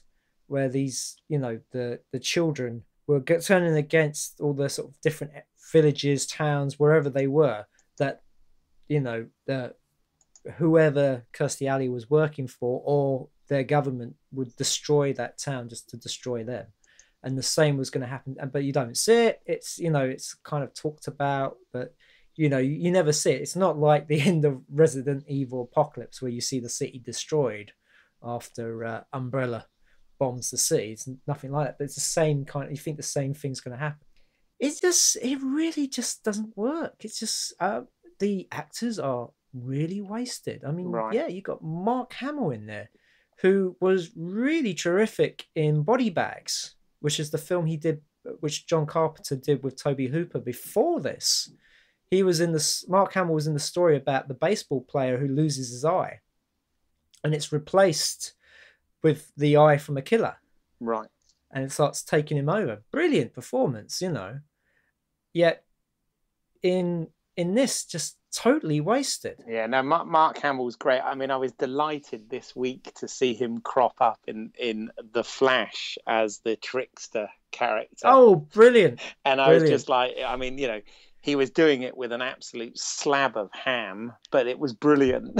where these, you know, the children were turning against all the sort of different villages, towns, wherever they were, that, you know, whoever Kirstie Alley was working for or their government would destroy that town just to destroy them. And the same was going to happen, but you don't see it. It's, you know, it's kind of talked about, but, you know, you never see it. It's not like the end of Resident Evil Apocalypse where you see the city destroyed after Umbrella bombs the city. It's nothing like that, but it's the same kind of, you think the same thing's going to happen. It really just doesn't work. It's just the actors are really wasted. I mean, you got Mark Hamill in there, who was really terrific in Body Bags, which is the film he did, which John Carpenter did with Toby Hooper before this. Mark Hamill was in the story about the baseball player who loses his eye, and it's replaced with the eye from a killer. Right. And it starts taking him over. Brilliant performance, you know. Yet in in this just totally wasted. Yeah, no, Mark Hamill's great. I mean, I was delighted this week to see him crop up in The Flash as the trickster character. Oh, brilliant. And I was Brilliant. just like, I mean, you know, he was doing it with an absolute slab of ham, but it was brilliant.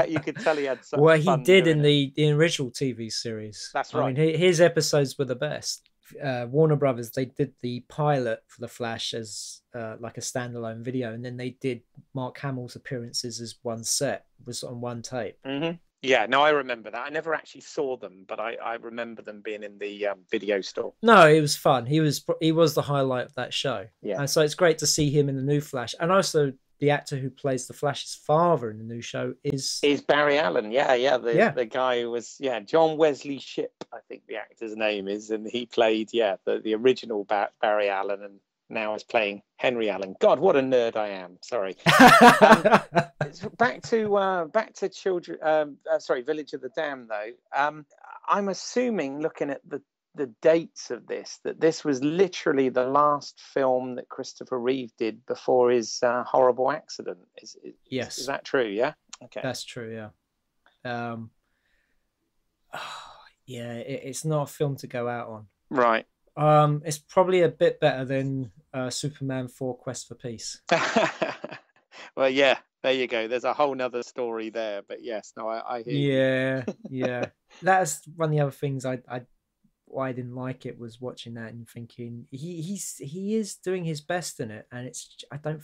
You could tell he had such Well, he fun did doing in it. the original TV series. That's I right. mean, his episodes were the best. Warner Brothers, they did the pilot for The Flash as like a standalone video, and then they did Mark Hamill's appearances as one set, was on one tape. Mm-hmm. Yeah, no, I remember that. I never actually saw them, but I remember them being in the video store. No, it was fun. He was the highlight of that show. Yeah. And so it's great to see him in the new Flash. And also the actor who plays the Flash's father in the new show is Barry Allen. Yeah. The guy who was, John Wesley Shipp, I think the actor's name is, and he played, the original Barry Allen, and now is playing Henry Allen. God, what a nerd I am. Sorry. Back to children. Village of the Damned, though. I'm assuming, looking at the dates of this, that this was literally the last film that Christopher Reeve did before his horrible accident. Yes. Is that true? Yeah. Okay. That's true. Yeah. It's not a film to go out on. Right. It's probably a bit better than Superman 4: Quest for Peace. Well, yeah, there you go. There's a whole nother story there, but yes, no, I hear you. Yeah. That's one of the other things why I didn't like it, was watching that and thinking he is doing his best in it, and I don't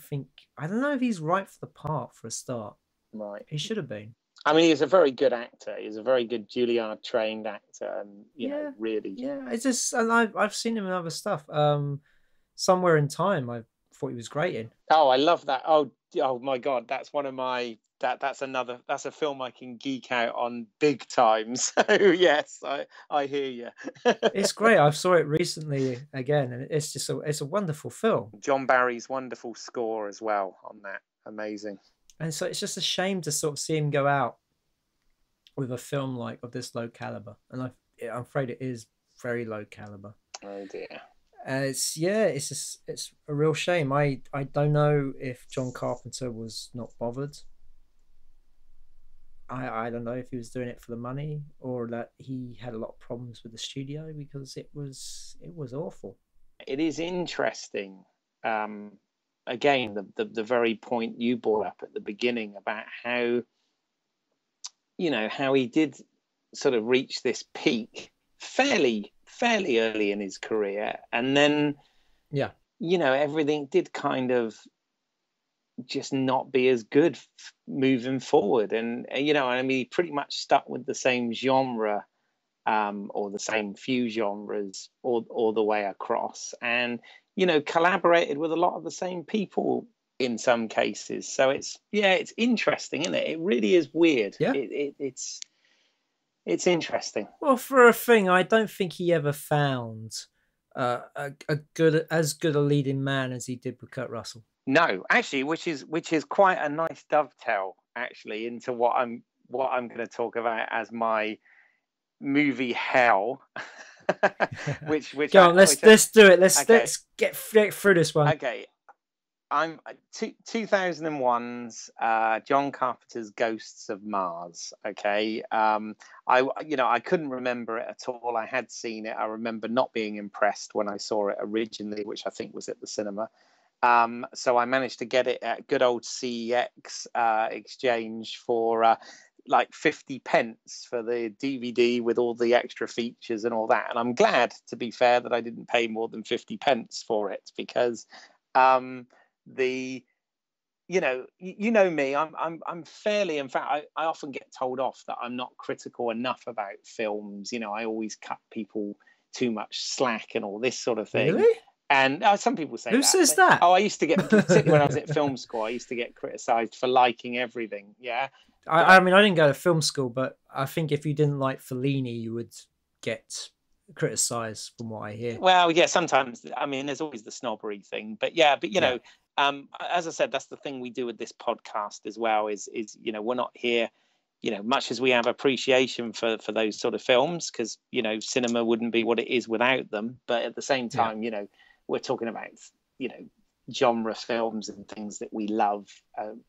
know if he's right for the part for a start. Right. He should have been. I mean, he's a very good actor. He's a very good Juilliard trained actor, and you know, really. Yeah, it's just, and I've seen him in other stuff. Somewhere in Time, I thought he was great in. Oh, I love that. Oh my God, that's one of my that's a film I can geek out on big time. So yes, I hear you. It's great. I saw it recently again, and it's just it's a wonderful film. John Barry's wonderful score as well on that. Amazing. And so it's just a shame to sort of see him go out with a film like of this low caliber, and I'm afraid it is very low caliber. Oh dear. It's a real shame. I don't know if John Carpenter was not bothered. I don't know if he was doing it for the money, or that he had a lot of problems with the studio, because it was awful. It is interesting. Again, the very point you brought up at the beginning about how he did sort of reach this peak fairly early in his career, and then everything did kind of just not be as good moving forward. And I mean, he pretty much stuck with the same genre or the same few genres all the way across, and collaborated with a lot of the same people in some cases. So it's interesting, isn't it? It really is weird. It's interesting. Well, for a thing, I don't think he ever found as good a leading man as he did with Kurt Russell. No, actually, which is quite a nice dovetail actually into what I'm going to talk about as my movie hell. which go on, let's do it. Let's get through this one. Okay. I'm 2001's John Carpenter's Ghosts of Mars. Okay, I couldn't remember it at all. I had seen it. I remember not being impressed when I saw it originally, which I think was at the cinema. So I managed to get it at good old CEX exchange for like 50 pence for the DVD with all the extra features and all that. And I'm glad, to be fair, that I didn't pay more than 50 pence for it, because me, I'm fairly, in fact, I often get told off that I'm not critical enough about films. I always cut people too much slack and all this sort of thing. Really? And some people say who says that? Oh, I used to get, particularly when I was at film school, I used to get criticised for liking everything. Yeah. I mean, I didn't go to film school, but I think if you didn't like Fellini, you would get criticised, from what I hear. Well, yeah, sometimes. I mean, there's always the snobbery thing, but you know, as I said, that's the thing we do with this podcast as well. Is we're not here, much as we have appreciation for those sort of films, because cinema wouldn't be what it is without them. But at the same time, we're talking about genre films and things that we love,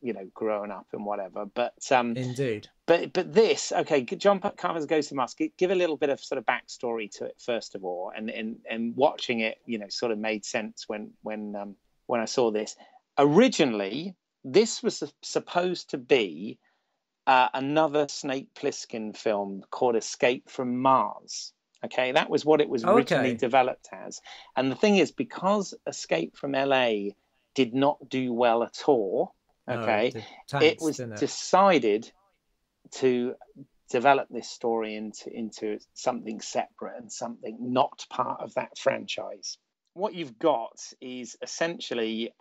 you know, growing up and whatever. But Indeed. but this, okay, John Carpenter's Ghost of Mars. Give a little bit of sort of backstory to it first of all, and watching it, you know, sort of made sense when I saw this. Originally, this was supposed to be another Snake Plissken film called Escape from Mars. Okay, that was what it was originally developed as. And the thing is, because Escape from LA did not do well at all, okay, it was decided to develop this story into something separate and something not part of that franchise. What you've got is essentially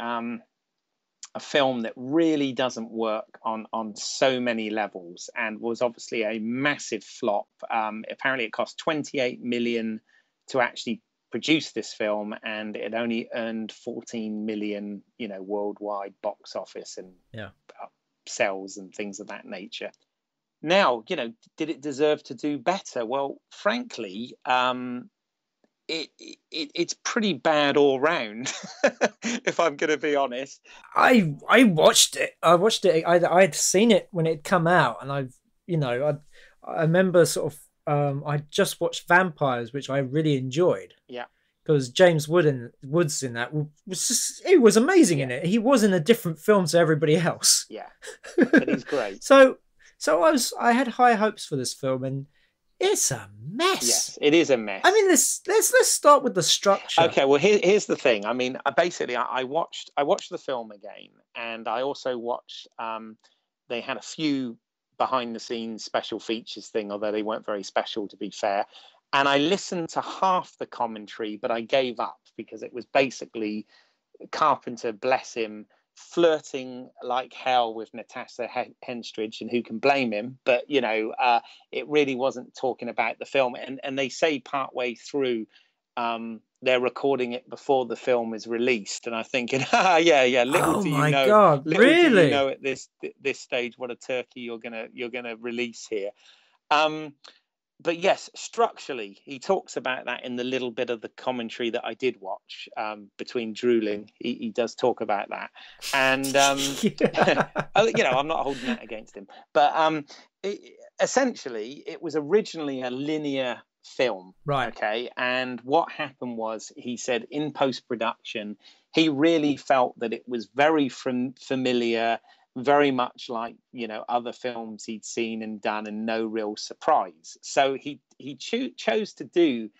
a film that really doesn't work on so many levels, and was obviously a massive flop. Apparently it cost 28 million to actually produce this film, and it only earned 14 million, you know, worldwide box office and sales and things of that nature. Now, you know, did it deserve to do better? Well, frankly, it's pretty bad all round, if I'm going to be honest. I watched it. I'd seen it when it had come out, and I remember sort of I just watched Vampires, which I really enjoyed. Yeah. Because James Woods in that it was amazing in it. He was in a different film to everybody else. Yeah, but he's great. So I had high hopes for this film, and it's a mess. Yes, it is a mess. I mean, let's start with the structure. Okay, well, here's the thing. I mean, basically, I watched the film again, and I also watched. They had a few behind the scenes special features thing, although they weren't very special, to be fair. And I listened to half the commentary, but I gave up because it was basically Carpenter, bless him, flirting like hell with Natasha Henstridge, and who can blame him? But you know, it really wasn't talking about the film. And they say partway through, they're recording it before the film is released. And I'm thinking, yeah. Little do you know at this stage what a turkey you're gonna release here. But yes, structurally, he talks about that in the little bit of the commentary that I did watch, between drooling. He does talk about that. And, you know, I'm not holding that against him. But essentially, it was originally a linear film. Right. Okay. And what happened was, he said in post-production, he really felt that it was very familiar, very much like, you know, other films he'd seen and done, and no real surprise. So he chose to do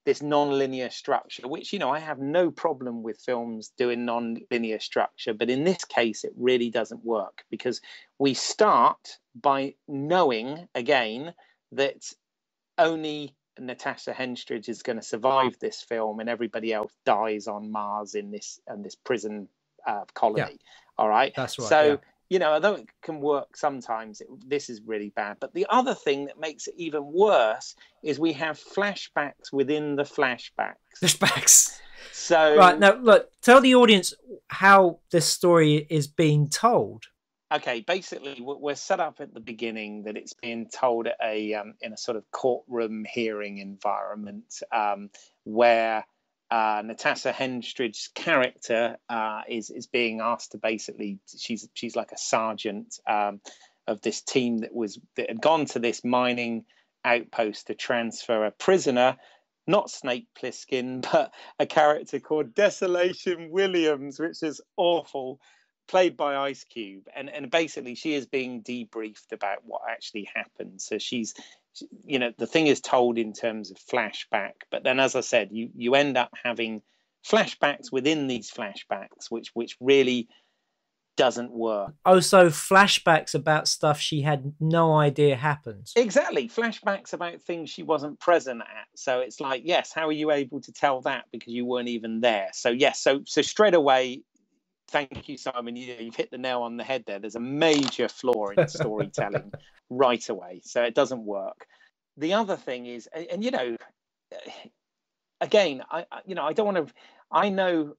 this non-linear structure, which, you know, I have no problem with films doing non-linear structure, but in this case it really doesn't work, because we start by knowing again that only Natasha Henstridge is going to survive this film, and everybody else dies on Mars in this prison colony. All right, that's right. So you know, although it can work sometimes, this is really bad. But the other thing that makes it even worse is we have flashbacks within the flashbacks. So right, now look, tell the audience how this story is being told. Okay, basically we're set up at the beginning that it's being told at in a sort of courtroom hearing environment, where Natasha Henstridge's character is being asked to basically, she's like a sergeant of this team that had gone to this mining outpost to transfer a prisoner, not Snake Plissken, but a character called Desolation Williams, which is awful, played by Ice Cube. And basically she is being debriefed about what actually happened. So she's, you know, the thing is told in terms of flashback, but then, as I said, you end up having flashbacks within these flashbacks, which really doesn't work. Oh, so flashbacks about stuff she had no idea happened. Exactly, flashbacks about things she wasn't present at. So it's like, yes, how are you able to tell that because you weren't even there? So yes, so straight away, thank you, Simon. You've hit the nail on the head there. There's a major flaw in storytelling right away. So it doesn't work. The other thing is, and you know, again, I don't want to, I know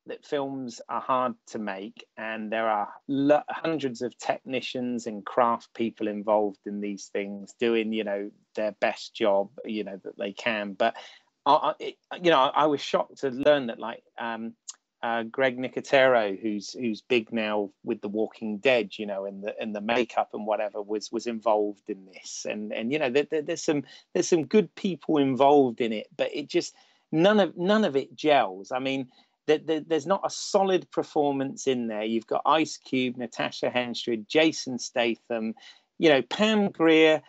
that films are hard to make, and there are hundreds of technicians and craft people involved in these things doing, you know, their best job, you know, that they can. But I was shocked to learn that, like, Greg Nicotero, who's big now with The Walking Dead, you know, and the makeup and whatever, was involved in this, and you know, there's some good people involved in it, but it just none of it gels. I mean, there's not a solid performance in there. You've got Ice Cube, Natasha Henstridge, Jason Statham, you know, Pam Grier,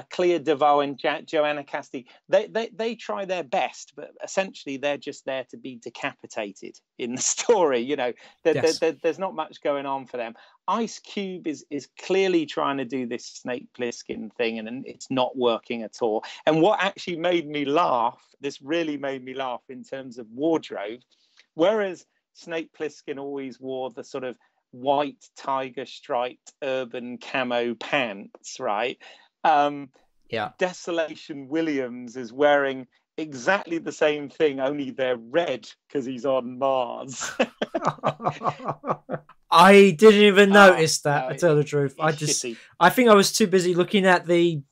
Clea DuVall and Joanna Cassidy. They try their best, but essentially they're just there to be decapitated in the story. You know, there's not much going on for them. Ice Cube is clearly trying to do this Snake Plissken thing, and it's not working at all. And what actually made me laugh, this really made me laugh in terms of wardrobe, whereas Snake Plissken always wore the sort of white tiger striped urban camo pants, right? Desolation Williams is wearing exactly the same thing, only they're red because he's on Mars. I didn't even notice that, no, to tell the truth. I think I was too busy looking at the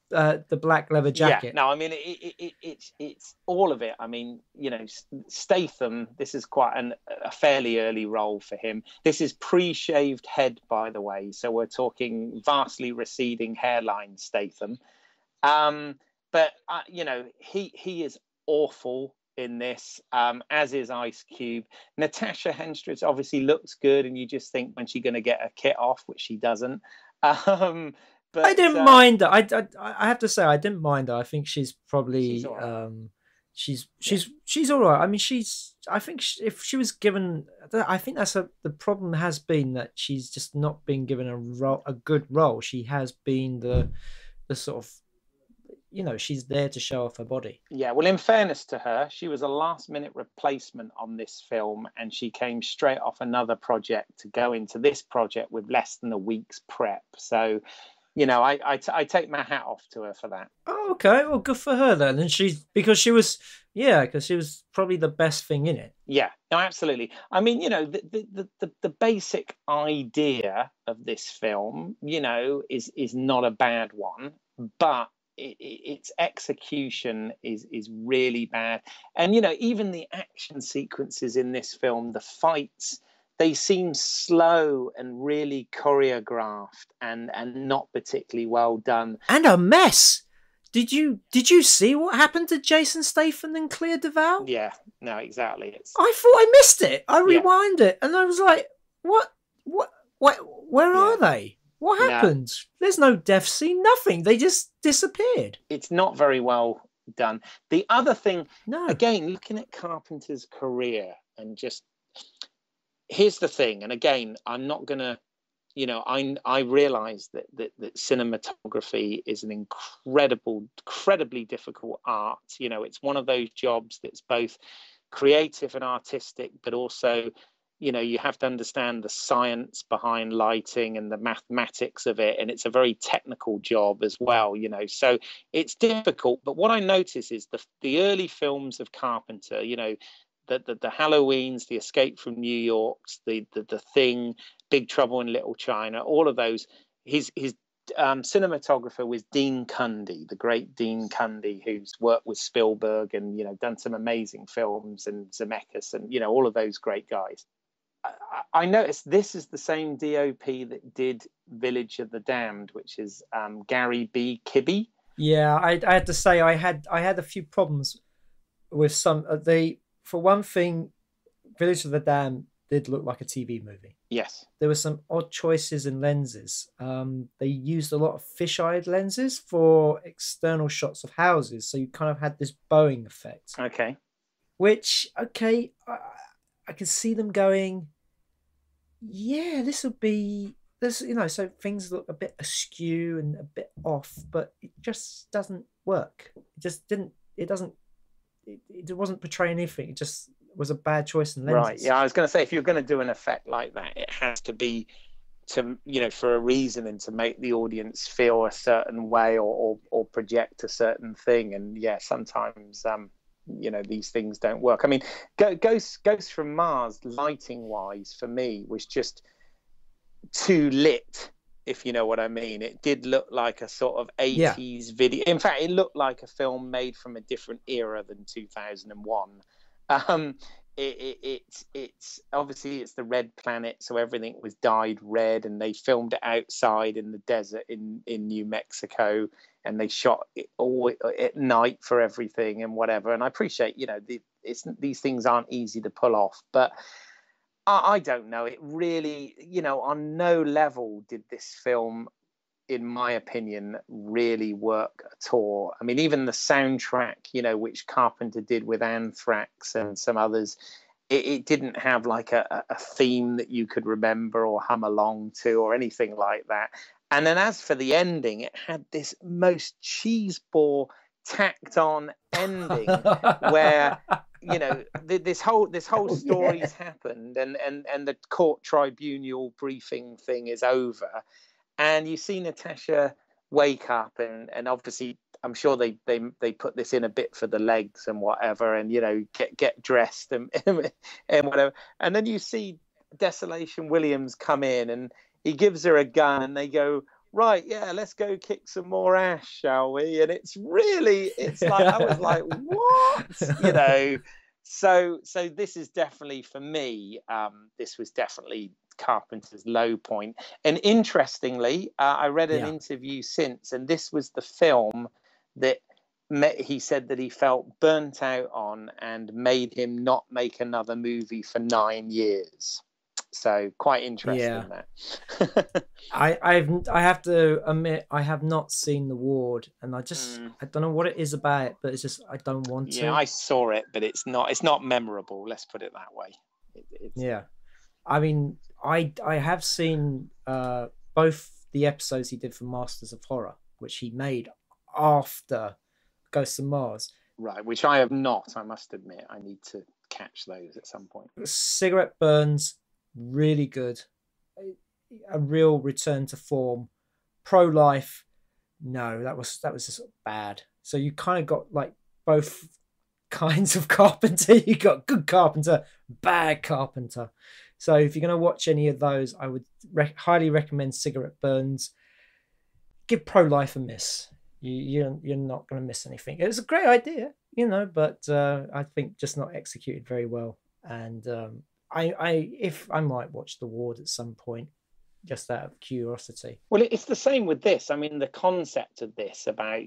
black leather jacket. Yeah, no, I mean, it's all of it. I mean, you know, Statham, this is quite a fairly early role for him. This is pre-shaved head, by the way. So we're talking vastly receding hairline Statham. But, you know, he is awful in this, as is Ice Cube. Natasha Henstridge obviously looks good, and you just think, when's she going to get a kit off, which she doesn't. But I didn't mind her. I have to say, I didn't mind her. I think she's probably she's all right. I mean, I think if she was given, I think that's the problem has been that she's just not been given a good role. She has been the sort of, you know, she's there to show off her body. Yeah, well, in fairness to her, she was a last-minute replacement on this film, and she came straight off another project to go into this project with less than a week's prep. So, you know, I take my hat off to her for that. Oh, okay, well, good for her then. And because she was probably the best thing in it. Yeah, no, absolutely. I mean, you know, the basic idea of this film, you know, is not a bad one, but its execution is really bad. And, you know, even the action sequences in this film, the fights, they seem slow and really choreographed and not particularly well done. And a mess. Did you see what happened to Jason Statham and Clea DuVall? Yeah, no, exactly. I thought I missed it. I rewound it, and I was like, where are they? What happened? No. There's no death scene, nothing. They just disappeared. It's not very well done. The other thing, again, looking at Carpenter's career, and just, here's the thing, and again, I'm not going to, you know, I realize that cinematography is an incredibly difficult art. You know, it's one of those jobs that's both creative and artistic, but also, you know, you have to understand the science behind lighting and the mathematics of it. And it's a very technical job as well, you know, so it's difficult. But what I notice is the early films of Carpenter, you know, the Halloweens, the Escape from New York, the Thing, Big Trouble in Little China, all of those, his cinematographer was Dean Cundy, the great Dean Cundy, who's worked with Spielberg and, you know, done some amazing films, and Zemeckis and, you know, all of those great guys. I noticed this is the same DOP that did Village of the Damned, which is Gary B. Kibbe. Yeah, I had to say I had a few problems with some. For one thing, Village of the Damned did look like a TV movie. Yes, there were some odd choices in lenses. They used a lot of fisheye lenses for external shots of houses, so you kind of had this bowing effect. Okay, which I can see them going, yeah, this would be this, you know, so things look a bit askew and a bit off, but it just doesn't work. It wasn't portraying anything. It just was a bad choice in lenses. Right. Yeah, I was going to say, if you're going to do an effect like that, it has to be you know, for a reason, and to make the audience feel a certain way or project a certain thing. And yeah, sometimes you know, these things don't work. I mean, Ghost from Mars, lighting wise, for me, was just too lit, if you know what I mean. It did look like a sort of 80s video. In fact, it looked like a film made from a different era than 2001. it's obviously it's the red planet, so everything was dyed red, and they filmed it outside in the desert in New Mexico, and they shot it all at night for everything and whatever. And I appreciate, these things aren't easy to pull off, but I don't know. It really, on no level did this film, in my opinion, really work at all. I mean, even the soundtrack, which Carpenter did with Anthrax and some others, it didn't have like a theme that you could remember or hum along to or anything like that. And then as for the ending, it had this most cheeseball, tacked on ending where this whole story's happened, and the court tribunal briefing thing is over, and you see Natasha wake up, and obviously I'm sure they put this in a bit for the legs and whatever, and get dressed and and whatever, and then you see Desolation Williams come in, and he gives her a gun, and they go, right, yeah, let's go kick some more ass, shall we? And it's like, I was like, what? So this is definitely, for me, this was definitely Carpenter's low point. And interestingly, I read an interview since, and this was the film that he said that he felt burnt out on and made him not make another movie for 9 years. So quite interesting that. I have to admit, I have not seen The Ward, and I don't know what it is about it, but it's just I don't want to. Yeah, I saw it, but it's not memorable. Let's put it that way. Yeah, I mean, I have seen both the episodes he did for Masters of Horror, which he made after Ghosts of Mars. Right, which I have not. I must admit, I need to catch those at some point. Cigarette Burns, really good. A real return to form. Pro-life, no, that was just bad. So you kind of got like both kinds of Carpenter. You got good Carpenter, bad Carpenter. So if you're going to watch any of those, I would highly recommend Cigarette Burns. Give Pro-life a miss. You're not going to miss anything. It was a great idea, but I think just not executed very well. And I might watch The Ward at some point, just out of curiosity. Well, it's the same with this. I mean, the concept of this about,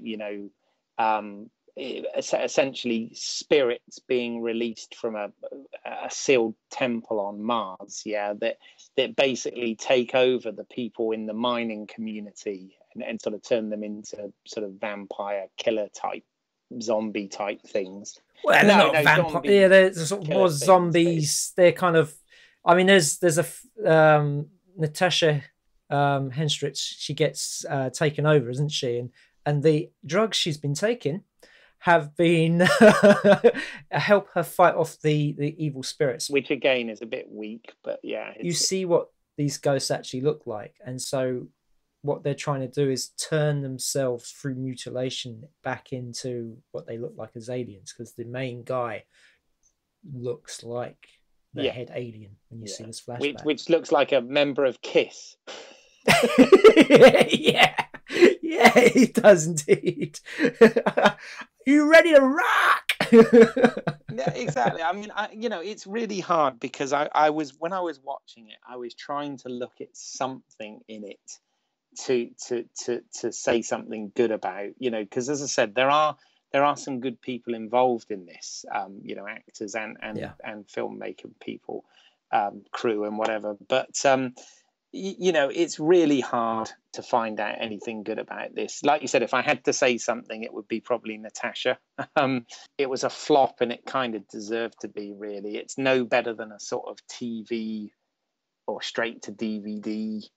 essentially spirits being released from a sealed temple on Mars, that basically take over the people in the mining community and sort of turn them into sort of vampire killer type, zombie type things. Well, they're not vampire. Yeah, they're sort of more zombies. They're kind of. I mean, there's a Natasha Henstridge. She gets taken over, isn't she? And the drugs she's been taking have been help her fight off the evil spirits, which again is a bit weak. But yeah, you see what these ghosts actually look like, and so what they're trying to do is turn themselves through mutilation back into what they look like as aliens, because the main guy looks like the head alien when you see this flashback, which looks like a member of Kiss. yeah, it does indeed. You ready to rock? Yeah, exactly. I mean, it's really hard because I was, when I was watching it, I was trying to look at something in it to say something good about, because as I said, there are some good people involved in this, actors and filmmaker people, crew and whatever, but it's really hard to find out anything good about this. Like you said, if I had to say something, it would be probably Natasha. It was a flop, and it kind of deserved to be, really. It's no better than a sort of TV or straight to DVD,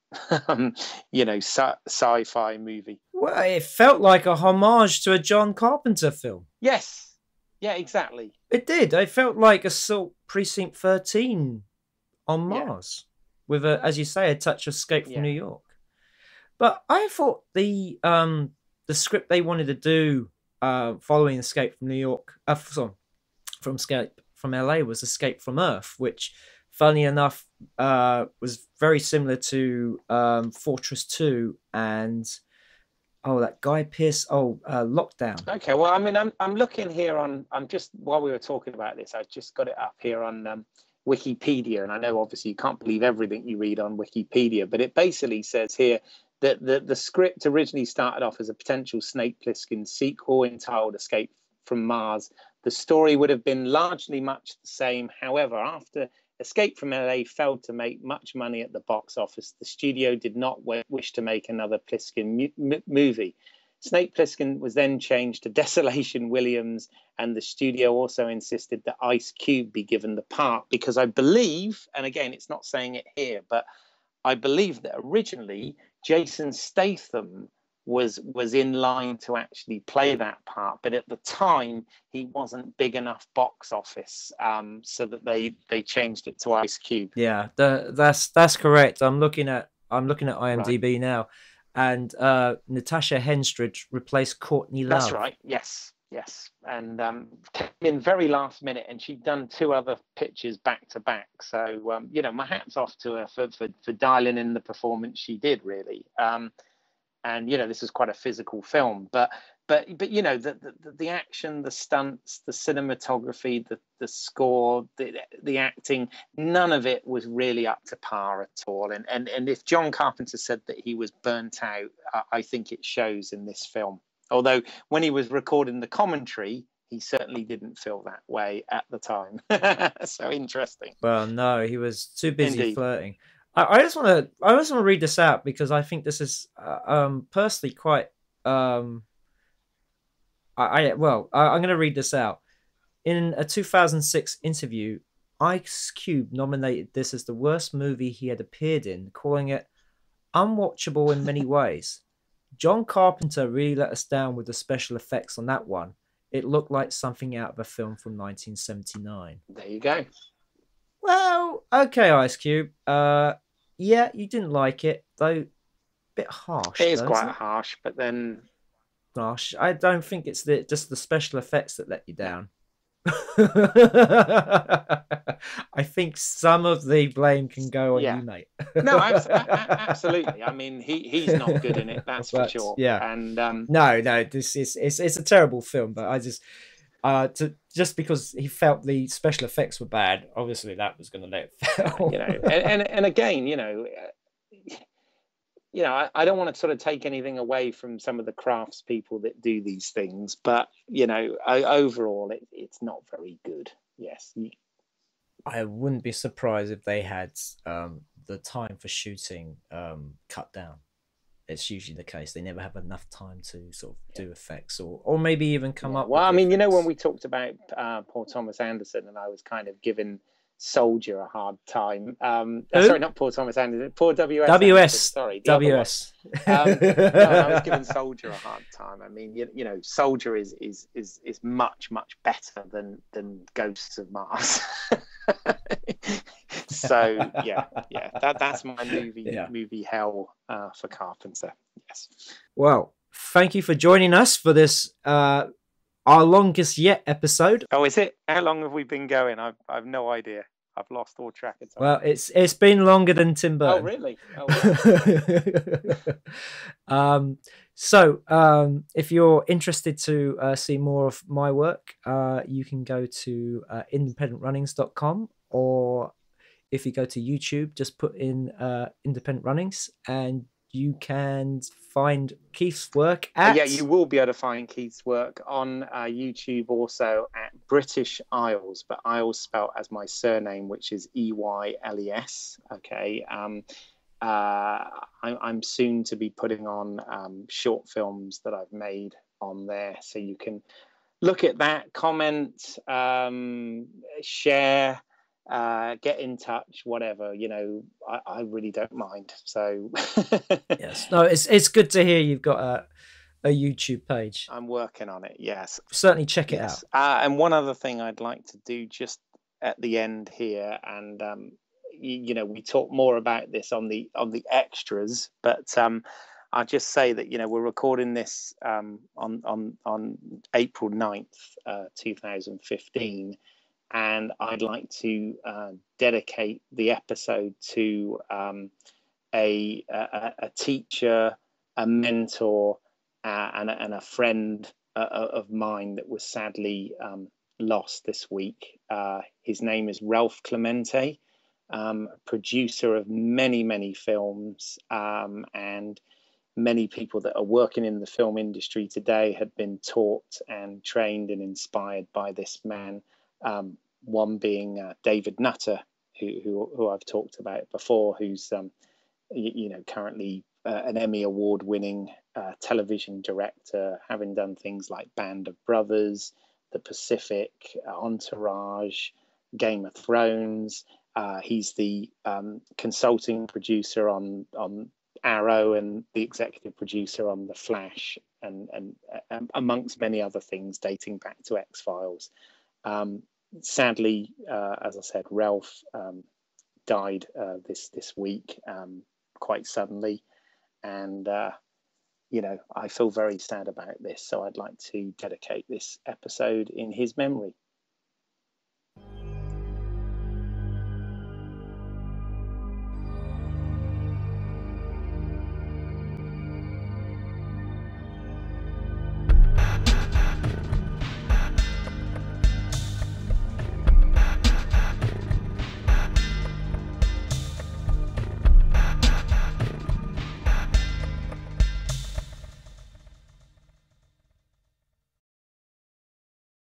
sci-fi movie. Well, it felt like a homage to a John Carpenter film. Yes. Yeah, exactly. It did. It felt like Assault Precinct 13 on Mars. With as you say, a touch of Escape from New York. But I thought the script they wanted to do following Escape from New York, from Escape from LA, was Escape from Earth, which, funnily enough, was very similar to Fortress 2 and Oh, that Guy Pearce. Oh, Lockdown. Okay, well, I mean, I'm looking here on. I'm just while we were talking about this, I just got it up here on Wikipedia, and I know obviously you can't believe everything you read on Wikipedia, but it basically says here that the script originally started off as a potential Snake Plissken sequel entitled "Escape from Mars." The story would have been largely much the same. However, after Escape from LA failed to make much money at the box office, the studio did not wish to make another Plissken movie. Snake Plissken was then changed to Desolation Williams, and the studio also insisted that Ice Cube be given the part because I believe, and again, it's not saying it here, but I believe that originally Jason Statham was in line to actually play that part, but at the time he wasn't big enough box office, so that they changed it to Ice Cube. Yeah, that's correct. I'm looking at IMDb Right. now, and Natasha Henstridge replaced Courtney Love. That's right. Yes, yes, and came in very last minute, and she'd done 2 other pictures back to back. So you know, my hat's off to her for dialing in the performance she did, really. And you know, this is quite a physical film, but you know, the action, the stunts, the cinematography, the score, the acting, none of it was really up to par at all. And if John Carpenter said that he was burnt out, I think it shows in this film. Although when he was recording the commentary, he certainly didn't feel that way at the time. So interesting. Well, no, he was too busy Indeed. flirting. I just want to read this out because I think this is personally quite I'm going to read this out. In a 2006 interview, Ice Cube nominated this as the worst movie he had appeared in, calling it unwatchable in many ways. John Carpenter really let us down with the special effects on that one. It looked like something out of a film from 1979. There you go. Well, okay, Ice Cube. Yeah, you didn't like it, though. Bit harsh. It is though, quite isn't it? harsh, but then Harsh. I don't think it's just the special effects that let you down. I think some of the blame can go on you, mate. No, absolutely. I mean, he's not good in it, that's for sure. Yeah. And no, this is it's a terrible film, but I just just because he felt the special effects were bad, obviously that was going to let it fail. you know, and again, I don't want to sort of take anything away from some of the crafts people that do these things, but overall, it's not very good. Yes. I wouldn't be surprised if they had the time for shooting cut down. It's usually the case. They never have enough time to sort of do effects or maybe even come up Well, with I mean, effects. when we talked about Paul Thomas Anderson, and I was kind of giving Soldier a hard time. Sorry, not Paul Thomas Anderson. Paul W.S. W.S. Anderson, sorry, the W.S. No, I was giving Soldier a hard time. I mean, Soldier is much better than Ghosts of Mars. So that's my movie hell for Carpenter. Yes. Well, thank you for joining us for this our longest yet episode. Oh, is it? How long have we been going? I've no idea. I've lost all track of time. Well, it's been longer than Tim Burton. Oh, really? Oh, wow. So if you're interested to see more of my work, you can go to independentrunnings.com, or if you go to YouTube, just put in Independent Runnings and you can find Keith's work at... Yeah, you will be able to find Keith's work on YouTube also at British Eyles, but Eyles spelled as my surname, which is Eyles. Okay. I'm soon to be putting on short films that I've made on there, so you can look at that, comment, share, get in touch, whatever. I really don't mind. So yes, no, it's good to hear you've got a YouTube page. I'm working on it. Yes, certainly check it out. And one other thing I'd like to do just at the end here, and we talk more about this on the extras, but I'll just say that we're recording this on April 9th, 2015. And I'd like to dedicate the episode to a teacher, a mentor, and a friend of mine that was sadly lost this week. His name is Ralph Clemente, producer of many films, and many people that are working in the film industry today had been taught and trained and inspired by this man. One being David Nutter, who I've talked about before, who's currently an Emmy award-winning television director, having done things like Band of Brothers, The Pacific, Entourage, Game of Thrones. He's the consulting producer on Arrow and the executive producer on The Flash, and amongst many other things dating back to X-Files. Sadly, as I said, Ralph died this week, quite suddenly, and I feel very sad about this. So I'd like to dedicate this episode in his memory.